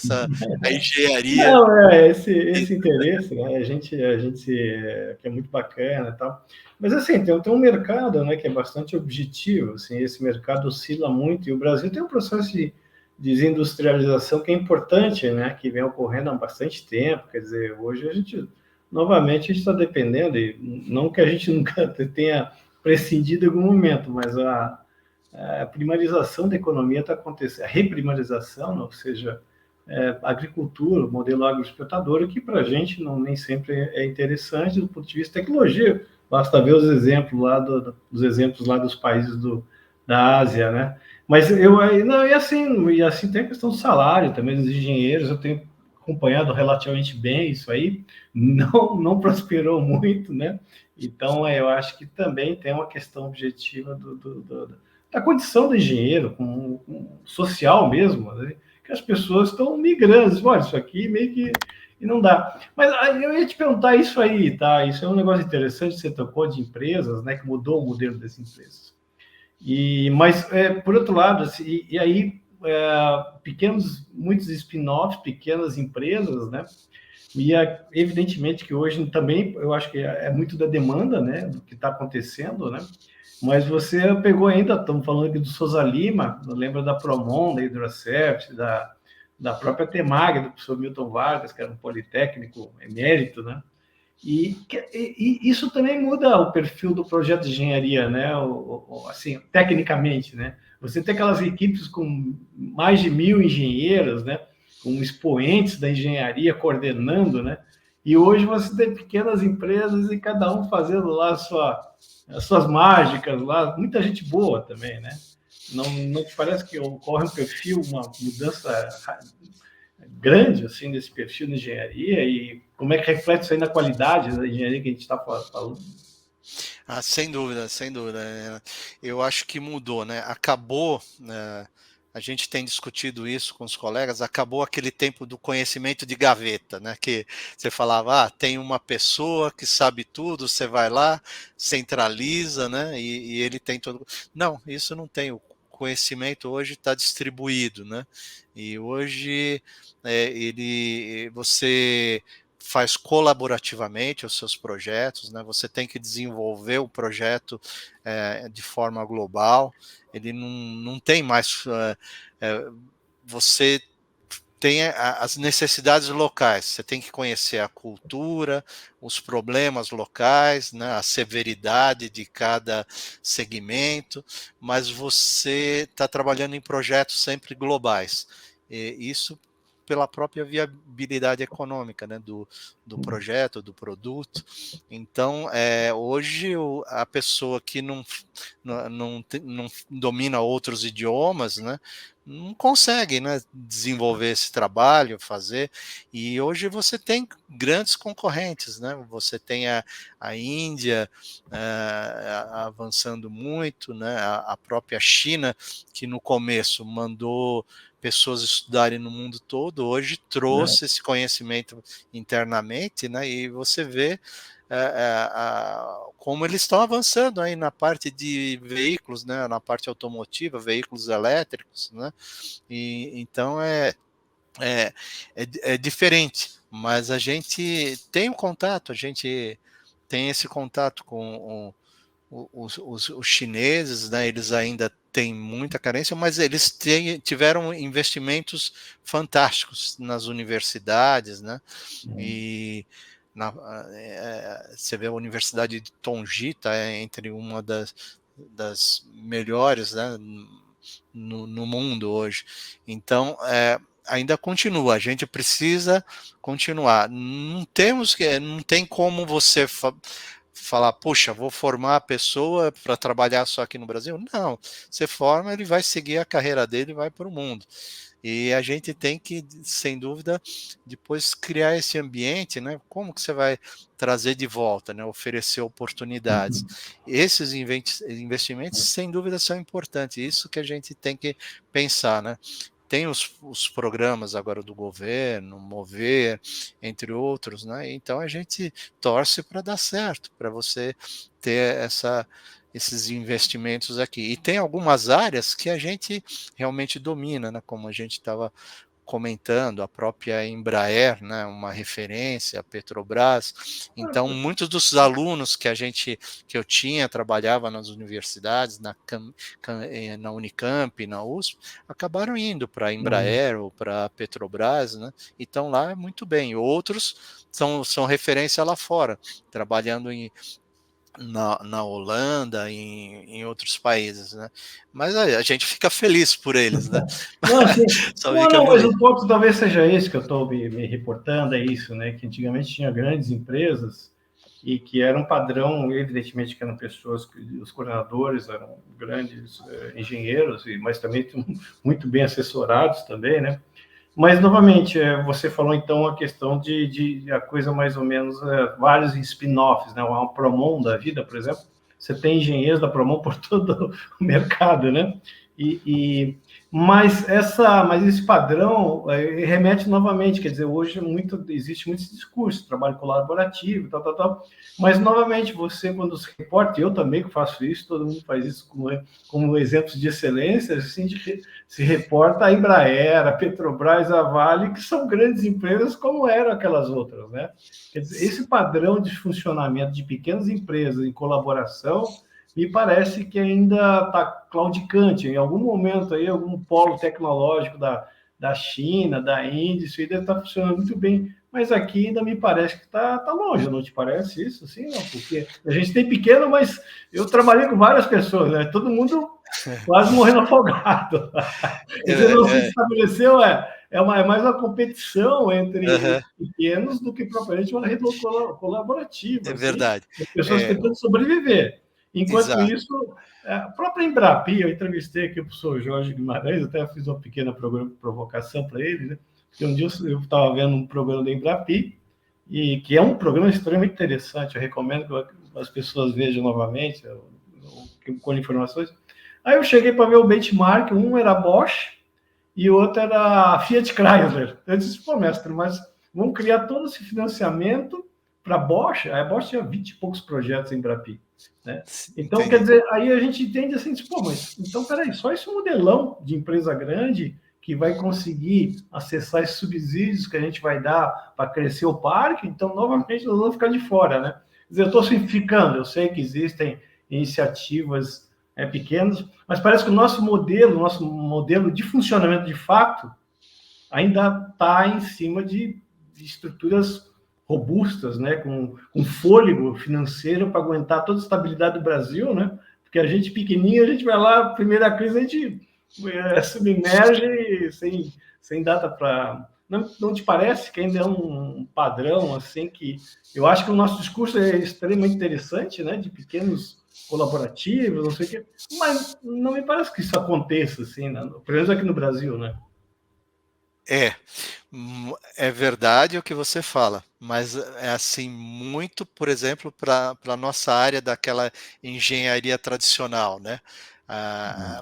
a engenharia. Não, esse interesse, né? A gente que é muito bacana e tal. Mas assim, tem um mercado, né, que é bastante objetivo, assim, esse mercado oscila muito, e o Brasil tem um processo de desindustrialização que é importante, né, que vem ocorrendo há bastante tempo. Quer dizer, hoje novamente, a gente está dependendo, e não que a gente nunca tenha prescindido em algum momento, mas a primarização da economia está acontecendo, a reprimarização, ou seja, agricultura, o modelo agroexportador, que para a gente nem sempre é interessante do ponto de vista de tecnologia. Basta ver os exemplos lá dos países da Ásia, né? Mas não, e assim tem a questão do salário também dos engenheiros. Eu tenho acompanhado relativamente bem isso aí, não prosperou muito, né? Então eu acho que também tem uma questão objetiva da condição do engenheiro, social mesmo, né? Que as pessoas estão migrando. Olha, isso aqui meio que e não dá. Mas eu ia te perguntar isso aí, tá? Isso é um negócio interessante, você tocou de empresas, né? Que mudou o modelo das empresas. Mas, por outro lado, assim, e aí, muitos spin-offs, pequenas empresas, né? E evidentemente que hoje também, eu acho que é muito da demanda, né? Do que está acontecendo, né? Mas você pegou ainda, estamos falando aqui do Souza Lima, lembra da Promon, da Hidrocept, da própria Temag, do professor Milton Vargas, que era um politécnico emérito, né? E isso também muda o perfil do projeto de engenharia, né? Assim, tecnicamente, né? Você tem aquelas equipes com mais de 1.000 engenheiros, né? Com expoentes da engenharia coordenando, né? E hoje você tem pequenas empresas e cada um fazendo lá as suas mágicas lá, muita gente boa também, né? Não te parece que ocorre um perfil, uma mudança grande assim desse perfil de engenharia, e como é que reflete isso aí na qualidade da engenharia que a gente está falando? Sem dúvida, sem dúvida. Eu acho que mudou, né? Acabou, né? A gente tem discutido isso com os colegas, acabou aquele tempo do conhecimento de gaveta, né? Que você falava, tem uma pessoa que sabe tudo, você vai lá, centraliza, né? E ele tem todo. Não, isso não tem. O conhecimento hoje está distribuído, né? E hoje você faz colaborativamente os seus projetos, né? Você tem que desenvolver o projeto de forma global. Ele não tem mais. Você tem as necessidades locais. Você tem que conhecer a cultura, os problemas locais, né? A severidade de cada segmento, mas você está trabalhando em projetos sempre globais. E isso pela própria viabilidade econômica, né, do projeto, do produto. Então, hoje a pessoa que não domina outros idiomas, né, não consegue, né, desenvolver esse trabalho, fazer. E hoje você tem grandes concorrentes, né? Você tem a Índia avançando muito, né? A própria China, que no começo mandou pessoas estudarem no mundo todo, hoje trouxe esse conhecimento internamente, né? E você vê como eles estão avançando aí na parte de veículos, né? Na parte automotiva, veículos elétricos, né? E então é diferente, mas a gente tem um contato, a gente tem esse contato com os chineses, né, eles ainda têm muita carência, mas eles tiveram investimentos fantásticos nas universidades, né, e Você vê a Universidade de Tonji está entre uma das melhores, né, no mundo hoje. Então, ainda continua, a gente precisa continuar. Não tem como você falar, poxa, vou formar a pessoa para trabalhar só aqui no Brasil. Não, você forma, ele vai seguir a carreira dele e vai para o mundo. E a gente tem que, sem dúvida, depois criar esse ambiente, né? Como que você vai trazer de volta, né? Oferecer oportunidades. Esses investimentos, sem dúvida, são importantes. Isso que a gente tem que pensar, né? Tem os programas agora do governo, Mover, entre outros, né? Então a gente torce para dar certo, para você ter esses investimentos aqui. E tem algumas áreas que a gente realmente domina, né? Como a gente estava comentando, a própria Embraer, né, uma referência, a Petrobras. Então, muitos dos alunos que eu tinha, trabalhava nas universidades, na Unicamp, na USP, acabaram indo para a Embraer ou para a Petrobras, né, e estão lá muito bem. Outros são referência lá fora, trabalhando na Holanda, em outros países, né? Mas a gente fica feliz por eles, né? Não, assim, Só não, fica não, mas feliz. o ponto talvez seja esse que eu estou me reportando, é isso, né? Que antigamente tinha grandes empresas e que eram padrão, evidentemente que eram pessoas, os coordenadores eram grandes engenheiros, mas também muito bem assessorados também, né? Mas, novamente, você falou, então, a questão de a coisa mais ou menos, vários spin-offs, né? Uma Promon da vida, por exemplo, você tem engenheiros da Promon por todo o mercado, né? Mas esse padrão remete novamente, quer dizer, hoje existe muito esse discurso, trabalho colaborativo, tal, mas, novamente, você, quando se reporta, eu também que faço isso, todo mundo faz isso como exemplos de excelência, assim, se reporta a Embraer, a Petrobras, a Vale, que são grandes empresas como eram aquelas outras, né? Quer dizer, esse padrão de funcionamento de pequenas empresas em colaboração me parece que ainda está claudicante. Em algum momento aí, algum polo tecnológico da China, da Índia, isso ainda está funcionando muito bem. Mas aqui ainda me parece que está longe, não te parece isso? Assim, não? Porque a gente tem pequeno, mas eu trabalhei com várias pessoas, né? Todo mundo quase morrendo afogado. Quer dizer, não se estabeleceu, é mais uma competição entre os pequenos do que propriamente uma rede colaborativa. É Assim, verdade. as pessoas tentando sobreviver. Enquanto Exato. isso, a própria Embrapi, eu entrevistei aqui o professor Jorge Guimarães, até fiz uma pequena provocação para ele, né? Porque um dia eu estava vendo um programa da Embrapi, e que é um programa extremamente interessante, eu recomendo que as pessoas vejam novamente, com informações. Aí eu cheguei para ver o benchmark, um era Bosch e o outro era a Fiat Chrysler. Eu disse, pô, mestre, mas vamos criar todo esse financiamento para a Bosch? A Bosch tinha 20 e poucos projetos em Embrapi. Né? Então, Entendi. quer dizer, aí a gente entende assim, pô, mas então, peraí, só esse modelão de empresa grande que vai conseguir acessar esses subsídios que a gente vai dar para crescer o parque, então, novamente, nós vamos ficar de fora, né? Quer dizer, eu estou simplificando, eu sei que existem iniciativas pequenas, mas parece que o nosso modelo de funcionamento de fato ainda está em cima de estruturas robustas, né, com fôlego financeiro para aguentar toda a estabilidade do Brasil, né? Porque a gente pequenininho, a gente vai lá, primeira crise, a gente submerge sem data para... Não te parece que ainda é um padrão, assim, que eu acho que o nosso discurso é extremamente interessante, né, de pequenos colaborativos, não sei o quê, mas não me parece que isso aconteça, assim, né? Pelo menos aqui no Brasil, né? É verdade o que você fala, mas é assim muito, por exemplo, para a nossa área daquela engenharia tradicional, né? Ah,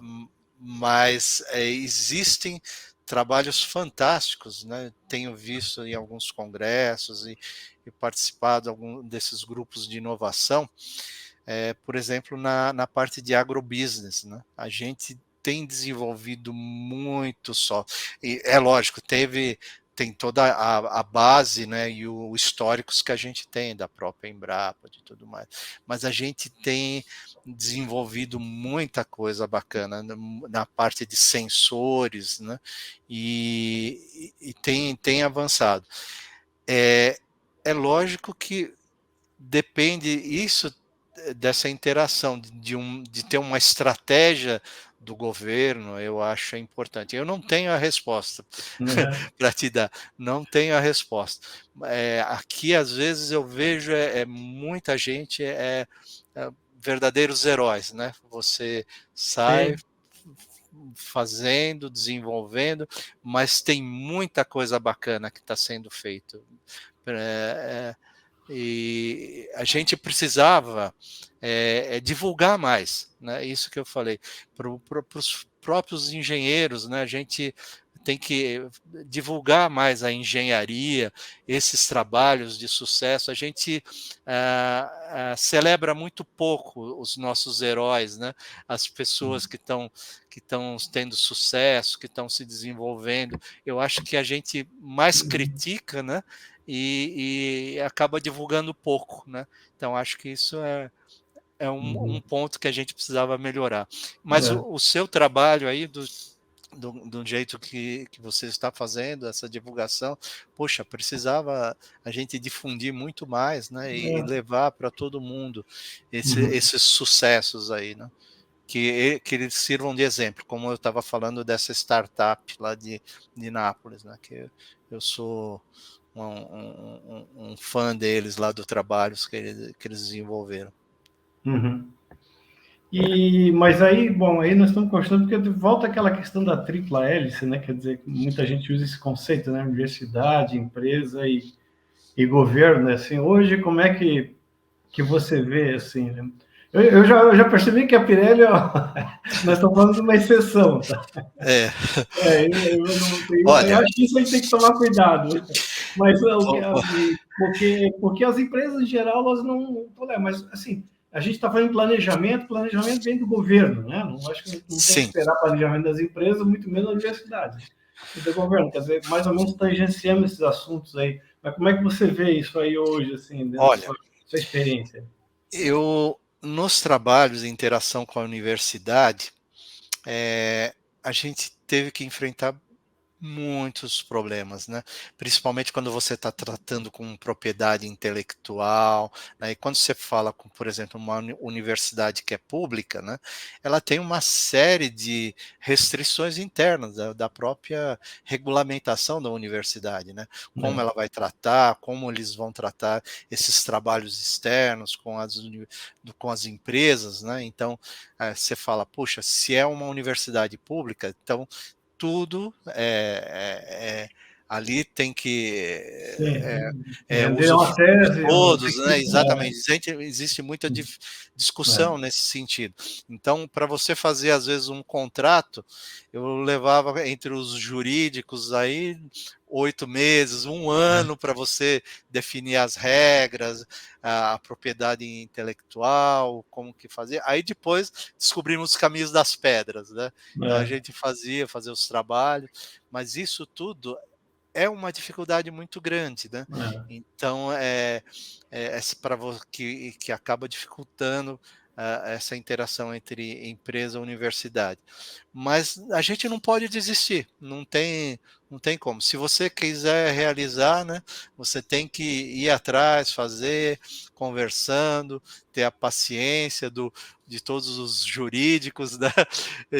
mas existem trabalhos fantásticos, né? Tenho visto em alguns congressos e participado de algum desses grupos de inovação, por exemplo, na parte de agrobusiness, né? A gente tem desenvolvido muito software. E é lógico, tem toda a base, né, e os históricos que a gente tem da própria Embrapa, de tudo mais. Mas a gente tem desenvolvido muita coisa bacana na parte de sensores, né, e tem avançado. é lógico que depende isso dessa interação, de ter uma estratégia do governo, eu acho importante. Eu não tenho a resposta Uhum. para te dar, não tenho a resposta. Aqui, às vezes, eu vejo muita gente, verdadeiros heróis, né? Você sai Sim. fazendo, desenvolvendo, mas tem muita coisa bacana que está sendo feito. É, e a gente precisava divulgar mais, né? Isso que eu falei para os próprios engenheiros, né? A gente tem que divulgar mais a engenharia, esses trabalhos de sucesso. A gente celebra muito pouco os nossos heróis, né? As pessoas que estão tendo sucesso, que estão se desenvolvendo. Eu acho que a gente mais critica, né? E acaba divulgando pouco, né? Então acho que isso é um Uhum. ponto que a gente precisava melhorar. Mas É. o seu trabalho aí, do jeito que você está fazendo, essa divulgação, poxa, precisava a gente difundir muito mais, né? E É. levar para todo mundo Uhum. esses sucessos aí, né? Que eles sirvam de exemplo, como eu estava falando dessa startup lá de Nápoles, né? Que eu sou um fã deles lá do trabalho que eles desenvolveram. Uhum. Mas aí, bom, aí nós estamos conversando porque volta aquela questão da tripla hélice, né? Quer dizer, muita gente usa esse conceito, né? Universidade, empresa e governo, né? Assim, hoje, como é que você vê, assim, né? Eu já percebi que a Pirelli, ó, nós estamos falando de uma exceção, tá? É, Eu olha, acho que isso aí tem que tomar cuidado. Mas vou- vou- porque as empresas em geral elas não toleram, mas assim, a gente está falando de planejamento vem do governo, né? Não acho que não tem que sim, esperar planejamento das empresas, muito menos da universidade e do governo. Quer dizer, mais ou menos tangenciamos esses assuntos aí. Mas como é que você vê isso aí hoje, assim, dentro da olha, sua experiência? eu nos trabalhos de interação com a universidade, a gente teve que enfrentar muitos problemas, né? Principalmente quando você está tratando com propriedade intelectual, né? E quando você fala com, por exemplo, uma universidade que é pública, né? Ela tem uma série de restrições internas da própria regulamentação da universidade, né? Como É. ela vai tratar, como eles vão tratar esses trabalhos externos com as empresas, né? Então, você fala, puxa, se é uma universidade pública, então tudo ali tem que Sim, render uma usufruo de tese, tem todos, né? que. Exatamente. Existe muita discussão É, nesse sentido. Então, para você fazer às vezes um contrato, eu levava entre os jurídicos aí 8 meses, um ano para você definir as regras, a propriedade intelectual, como que fazer. Aí depois descobrimos os caminhos das pedras, né? Então a é, gente fazia os trabalhos, mas isso tudo é uma dificuldade muito grande, né? é. Então para que acaba dificultando essa interação entre empresa e universidade. Mas a gente não pode desistir, não tem como. Se você quiser realizar, né, você tem que ir atrás, fazer, conversando, ter a paciência de todos os jurídicos, né,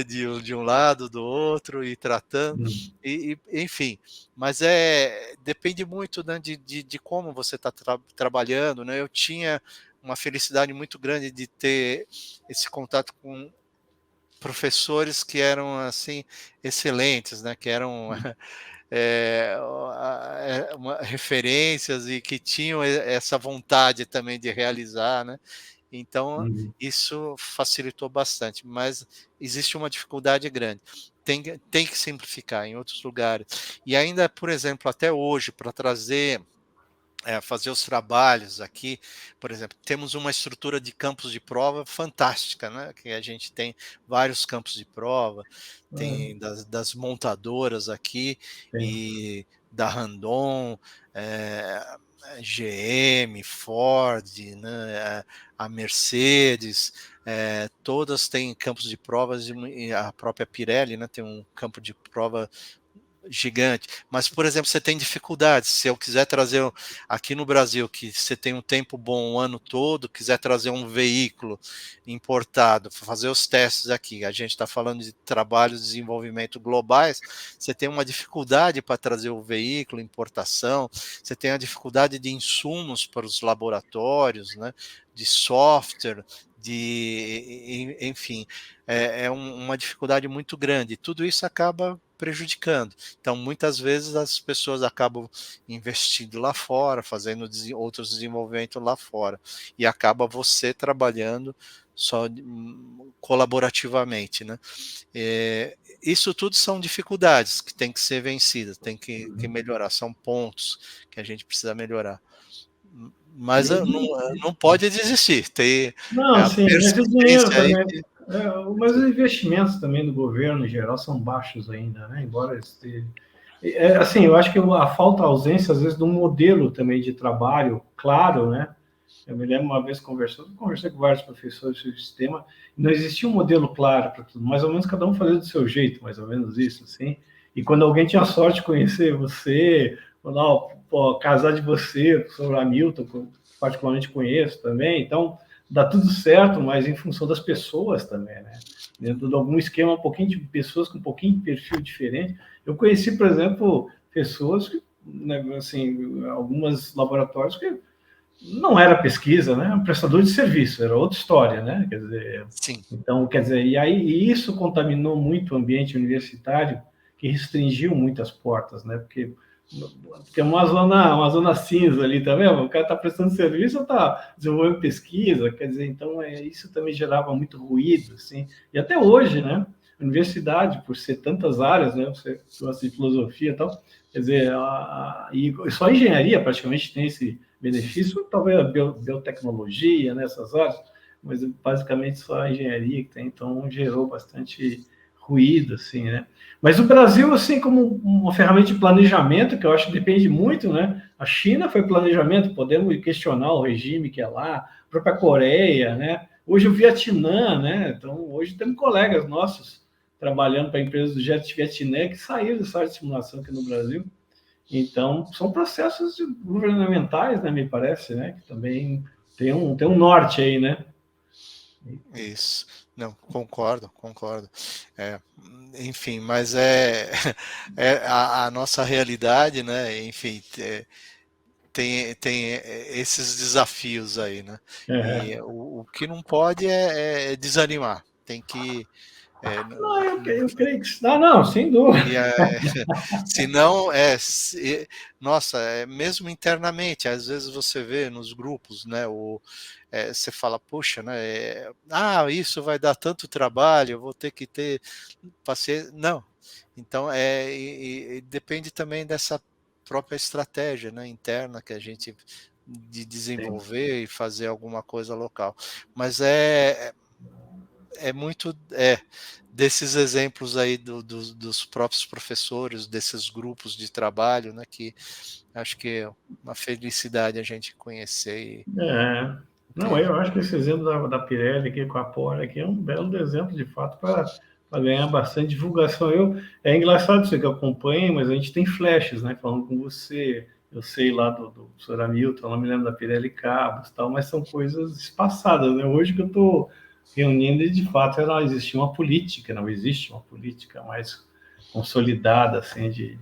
de um lado, do outro, e tratando, enfim. Mas depende muito, né, de como você está trabalhando. Né? Eu tinha uma felicidade muito grande de ter esse contato com professores que eram assim excelentes, né? Que eram referências e que tinham essa vontade também de realizar, né? Então Uhum. isso facilitou bastante, mas existe uma dificuldade grande. Tem que simplificar em outros lugares. E ainda, por exemplo, até hoje, para fazer os trabalhos aqui, por exemplo, temos uma estrutura de campos de prova fantástica, né? Que a gente tem vários campos de prova, tem das montadoras aqui Sim. e da Randon, GM, Ford, né? A Mercedes, todas têm campos de provas, e a própria Pirelli, né? Tem um campo de prova gigante, mas, por exemplo, você tem dificuldades, se eu quiser trazer, aqui no Brasil, que você tem um tempo bom o ano todo, quiser trazer um veículo importado, fazer os testes aqui, a gente está falando de trabalhos de desenvolvimento globais, você tem uma dificuldade para trazer o veículo, importação, você tem a dificuldade de insumos para os laboratórios, né, de software, enfim, uma dificuldade muito grande, tudo isso acaba prejudicando. Então, muitas vezes as pessoas acabam investindo lá fora, fazendo outros desenvolvimentos lá fora, e acaba você trabalhando só colaborativamente, né? Isso tudo são dificuldades que tem que ser vencidas, tem que melhorar, são pontos que a gente precisa melhorar. Mas não pode desistir, tem Não, a sim, mas o dinheiro persistência aí. também. Mas os investimentos também do governo em geral são baixos ainda, né? Embora assim, eu acho que a falta, a ausência, às vezes, de um modelo também de trabalho claro, né? Eu me lembro uma vez conversei com vários professores sobre esse tema, não existia um modelo claro para tudo, mais ou menos cada um fazia do seu jeito, mais ou menos isso, assim. E quando alguém tinha sorte de conhecer você, ou não, casar de você, o professor Hamilton, que eu particularmente conheço também, então dá tudo certo, mas em função das pessoas também, né? Dentro de algum esquema, um pouquinho de pessoas com um pouquinho de perfil diferente. Eu conheci, por exemplo, pessoas que, né, assim, alguns laboratórios que não era pesquisa, né? Um prestador de serviço, era outra história, né? Quer dizer, Sim. então, quer dizer, e isso contaminou muito o ambiente universitário, que restringiu muitas portas, né? Porque é uma zona cinza ali, tá vendo? O cara está prestando serviço ou está desenvolvendo pesquisa, quer dizer, então isso também gerava muito ruído, assim, e até hoje, né? A universidade, por ser tantas áreas, né? Você gosta de filosofia e tal, quer dizer, e só a engenharia praticamente tem esse benefício, talvez a biotecnologia nessas áreas, mas basicamente só a engenharia que tem, então gerou bastante ruído, assim, né? Mas o Brasil, assim, como uma ferramenta de planejamento, que eu acho que depende muito, né? A China foi planejamento, podemos questionar o regime que é lá, a própria Coreia, né? Hoje o Vietnã, né? Então, hoje temos colegas nossos trabalhando para empresas do Jet Vietnã que saíram dessa área de simulação aqui no Brasil. Então, são processos governamentais, né, me parece, né? Que também tem um norte aí, né? Isso. Não, concordo. Enfim, mas a nossa realidade, né? Enfim, tem esses desafios aí, né? E o que não pode é desanimar. Tem que Não, eu creio que... não, sem dúvida. se não, nossa, mesmo internamente, às vezes você vê nos grupos, né, você fala, puxa, né, isso vai dar tanto trabalho, eu vou ter que ter paciência. Não, então depende também dessa própria estratégia, né, interna que a gente de desenvolver e fazer alguma coisa local. Mas muito desses exemplos aí dos próprios professores, desses grupos de trabalho, né, que acho que é uma felicidade a gente conhecer. Não, eu acho que esse exemplo da Pirelli aqui com a Pora aqui é um belo exemplo, de fato, para ganhar bastante divulgação. É engraçado isso que eu acompanho, mas a gente tem flashes, né, falando com você, eu sei lá do professor Hamilton, não me lembro da Pirelli Cabos e tal, mas são coisas espaçadas, né? Hoje que eu estou reunindo e, de fato, não existia uma política, não existe uma política mais consolidada, assim, de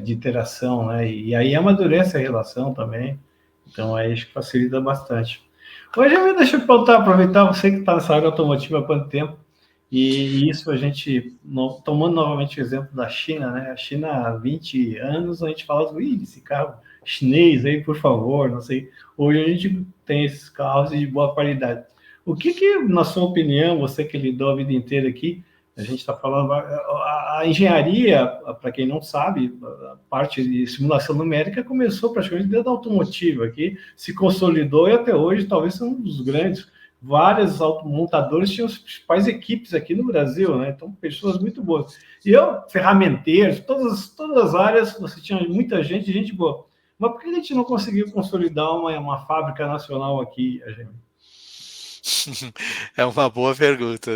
interação, né? E aí amadurece a relação também, então aí acho que facilita bastante. Hoje, deixa eu perguntar, aproveitar você que está nessa área automotiva há quanto tempo, e isso a gente, tomando novamente o exemplo da China, né? A China há 20 anos a gente falava, esse carro chinês aí, por favor, não sei. Hoje a gente tem esses carros de boa qualidade. O que, na sua opinião, você que lidou a vida inteira aqui, a gente está falando, a engenharia, para quem não sabe, a parte de simulação numérica começou praticamente desde a automotiva, aqui se consolidou e até hoje talvez são um dos grandes. Vários automontadores tinham as principais equipes aqui no Brasil, né? Então, pessoas muito boas. E ferramenteiros, todas as áreas, você tinha muita gente boa. Mas por que a gente não conseguiu consolidar uma fábrica nacional aqui, gente? É uma boa pergunta,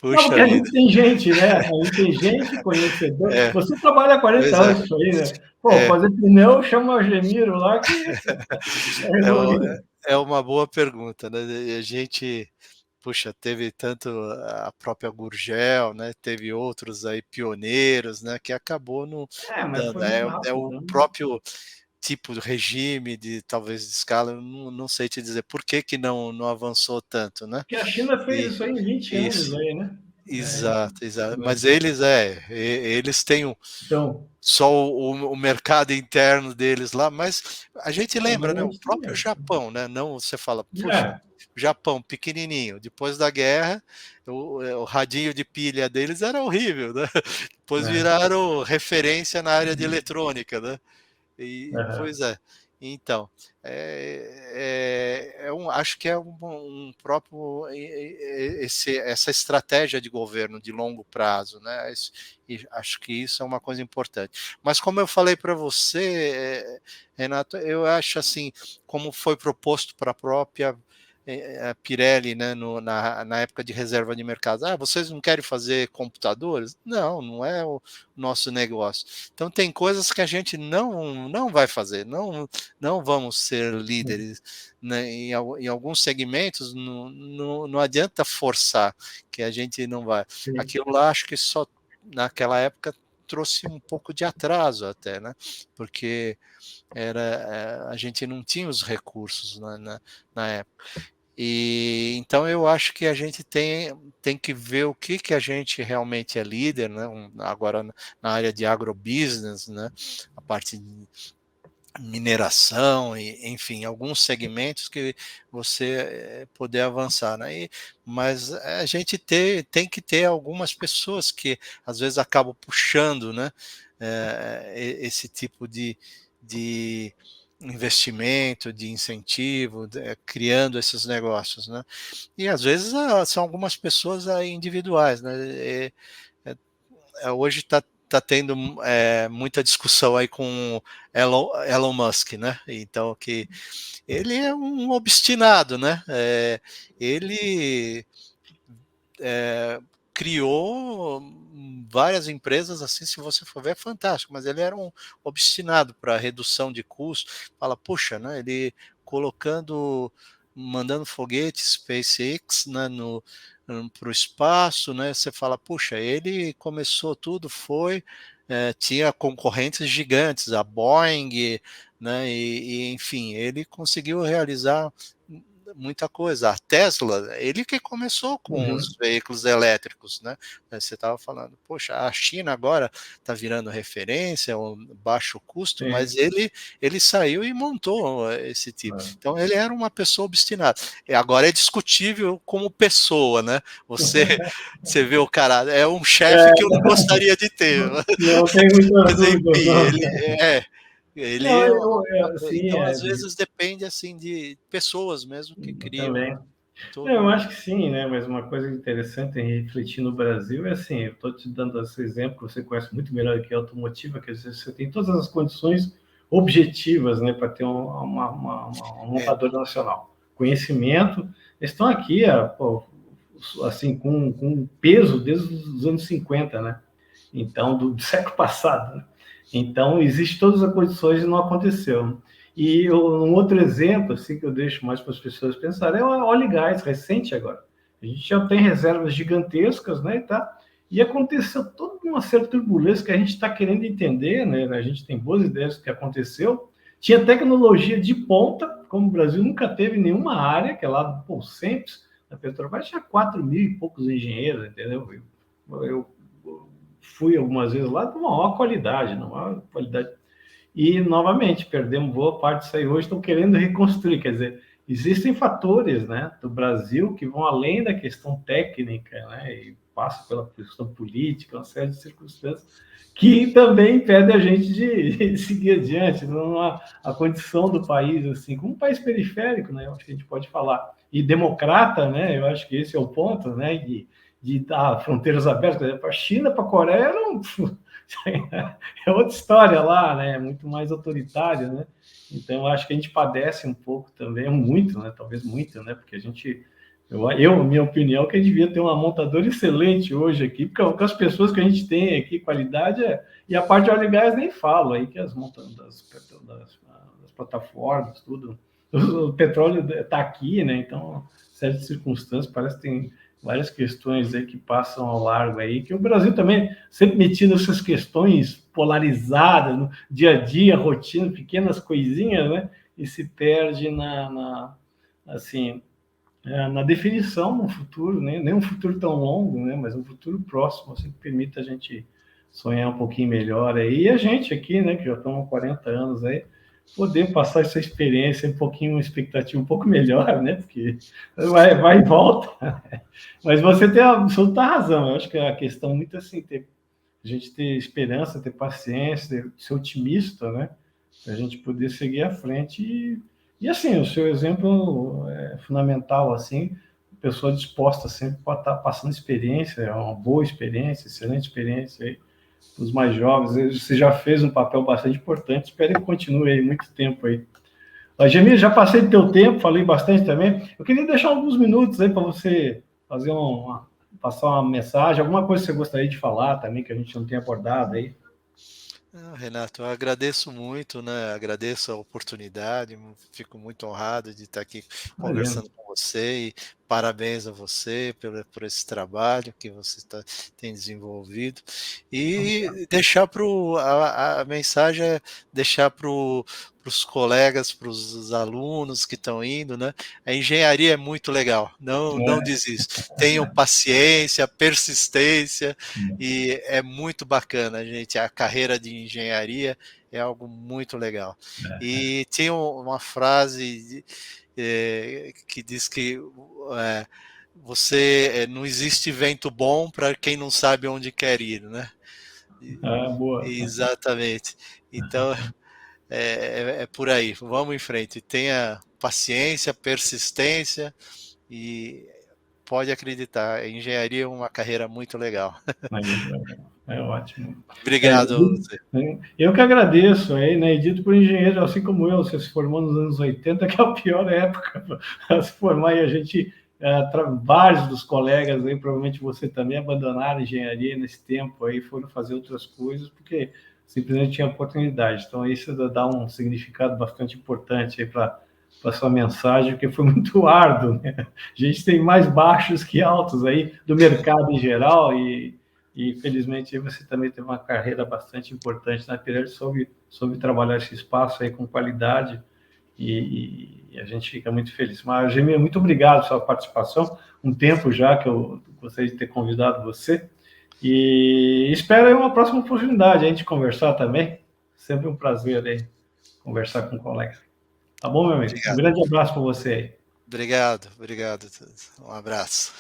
Não, porque Puxa a vida. gente tem gente, né? A gente tem gente conhecedor. É, Você trabalha há 40 pois é. anos com isso aí, né? Pô, É, fazer pneu, chama o Gemiro lá que vai é, o- resolver. é uma boa pergunta, né? A gente, puxa, teve tanto a própria Gurgel, né? Teve outros aí pioneiros, né? Que acabou não É, mas foi dando. muito É o rápido, né? próprio tipo de regime, de talvez de escala, eu não sei te dizer por que que não avançou tanto, né? Porque a China fez E isso aí em 20 anos isso, aí, né? É, exato, exato. Mas eles têm então, só o mercado interno deles lá, mas a gente lembra, mas né? a O gente próprio tem. Japão, né? Não, você fala, puxa, É, Japão pequenininho, depois da guerra, o radinho de pilha deles era horrível, né? Depois né? viraram referência na área de eletrônica, né? Aham. Pois é. Então, acho que é um próprio essa estratégia de governo de longo prazo, né? E acho que isso é uma coisa importante. Mas como eu falei para você, Renato, eu acho assim, como foi proposto para a própria a Pirelli, né, na época de reserva de mercado. Ah, vocês não querem fazer computadores? Não, não é o nosso negócio. Então tem coisas que a gente não vai fazer, não vamos ser líderes, né? Em alguns segmentos não adianta forçar que a gente não vai. Sim. Aquilo lá acho que só naquela época trouxe um pouco de atraso até, né? Porque a gente não tinha os recursos na época. E então eu acho que a gente tem que ver o que a gente realmente é líder, né? Agora na área de agrobusiness, né? A parte de mineração, e, enfim, alguns segmentos que você poder avançar, né? Mas a gente tem que ter algumas pessoas que às vezes acabam puxando, né? Esse tipo de investimento, de incentivo, criando esses negócios, né? E às vezes são algumas pessoas individuais, né? Hoje está tendo muita discussão aí com Elon Musk, né? Então que ele é um obstinado, né? Ele criou várias empresas assim, se você for ver, é fantástico, mas ele era um obstinado para redução de custos. Fala, puxa, né? Ele mandando foguetes SpaceX, né, para o espaço, né? Você fala, puxa, ele começou tudo, tinha concorrentes gigantes, a Boeing, né? Enfim, ele conseguiu realizar muita coisa. A Tesla, ele que começou com os Uhum. veículos elétricos, né? Você estava falando, poxa, a China agora está virando referência, um baixo custo, mas Sim. ele saiu e montou esse tipo. É. Então ele era uma pessoa obstinada. E agora é discutível como pessoa, né? Você, você vê o cara, é um chefe que eu não gostaria de ter. Não tem muitas Mas enfim, dúvidas, não. ele Não, é assim, então às vezes depende assim de pessoas mesmo que criam também. Eu todo. acho que sim, né? Mas uma coisa interessante em refletir no Brasil é assim, eu estou te dando esse exemplo, você conhece muito melhor do que a automotiva, quer dizer, você tem todas as condições objetivas, né, para ter uma É, montadora nacional. Conhecimento, eles estão aqui, assim, com peso desde os anos 50, né? Então, do século passado, né? Então, existe todas as condições e não aconteceu. E um outro exemplo, assim, que eu deixo mais para as pessoas pensarem, é o óleo e gás, recente agora. A gente já tem reservas gigantescas, né, e aconteceu toda uma certa turbulência que a gente está querendo entender, né, a gente tem boas ideias do que aconteceu. Tinha tecnologia de ponta, como o Brasil nunca teve nenhuma área, que é lá do Sempre, a Petrobras tinha 4 mil e poucos engenheiros, entendeu? Eu fui algumas vezes lá de uma maior qualidade, uma maior qualidade. E, novamente, perdemos boa parte disso aí hoje, estão querendo reconstruir. Quer dizer, existem fatores, né, do Brasil que vão além da questão técnica, né, e passam pela questão política, uma série de circunstâncias que também impedem a gente de seguir adiante. Não há a condição do país, assim, como um país periférico, né, eu acho que a gente pode falar, e democrata, né, eu acho que esse é o ponto, né, de dar fronteiras abertas. Para a China, para a Coreia, não, é outra história lá, né? Muito mais autoritário, né? Então, eu acho que a gente padece um pouco também, muito, né? Talvez muito, né? Porque a gente Minha opinião, é que devia ter uma montadora excelente hoje aqui, porque com as pessoas que a gente tem aqui, qualidade e a parte de óleo e gás nem falo aí, que as montadoras das plataformas, tudo. O petróleo está aqui, né? Então, certas circunstâncias, parece que tem várias questões aí que passam ao largo aí, que o Brasil também sempre metido nessas questões polarizadas, no dia a dia, rotina, pequenas coisinhas, né? E se perde assim, na definição no futuro, né? Nem um futuro tão longo, né? Mas um futuro próximo, assim, que permita a gente sonhar um pouquinho melhor aí. E a gente aqui, né, que já estamos há 40 anos aí, poder passar essa experiência um pouquinho, uma expectativa um pouco melhor, né? Porque vai e volta. Mas você tem a absoluta razão. Eu acho que a questão muito assim, a gente ter esperança, ter paciência, ser otimista, né? Para a gente poder seguir à frente e assim, o seu exemplo é fundamental, assim, pessoa disposta sempre para estar passando experiência, é uma boa experiência, excelente experiência aí, os mais jovens, você já fez um papel bastante importante, espero que continue aí muito tempo aí. Gemir, já passei do teu tempo, falei bastante também, eu queria deixar alguns minutos aí para você fazer passar uma mensagem, alguma coisa que você gostaria de falar também, que a gente não tenha abordado aí. Renato, eu agradeço muito, né? Agradeço a oportunidade, fico muito honrado de estar aqui conversando com você e parabéns a você por esse trabalho que você tem desenvolvido e deixar a mensagem é deixar para os colegas, para os alunos que estão indo, né? A engenharia é muito legal, não desista. Tenham paciência, persistência e é muito bacana, gente. A carreira de engenharia é algo muito legal. E tem uma frase que diz que não existe vento bom para quem não sabe onde quer ir, né? Boa. Exatamente. Então é por aí. Vamos em frente. Tenha paciência, persistência e pode acreditar. A engenharia é uma carreira muito legal. É ótimo. Obrigado. Eu que agradeço aí, né? E dito por engenheiro, assim como eu, você se formou nos anos 80, que é a pior época para se formar, e a gente, vários dos colegas aí, provavelmente você também, abandonaram a engenharia nesse tempo aí, foram fazer outras coisas, porque simplesmente tinha oportunidade. Então, isso dá um significado bastante importante aí para a sua mensagem, porque foi muito árduo, né? A gente tem mais baixos que altos aí do mercado em geral e felizmente você também teve uma carreira bastante importante na Pirelli, soube trabalhar esse espaço aí com qualidade e a gente fica muito feliz. Mas, Gemir, muito obrigado pela sua participação, um tempo já que eu gostaria de ter convidado você e espero aí uma próxima oportunidade a gente conversar também, sempre um prazer aí conversar com colegas. Tá bom, meu amigo? Obrigado. Um grande abraço para você aí. Obrigado. Um abraço.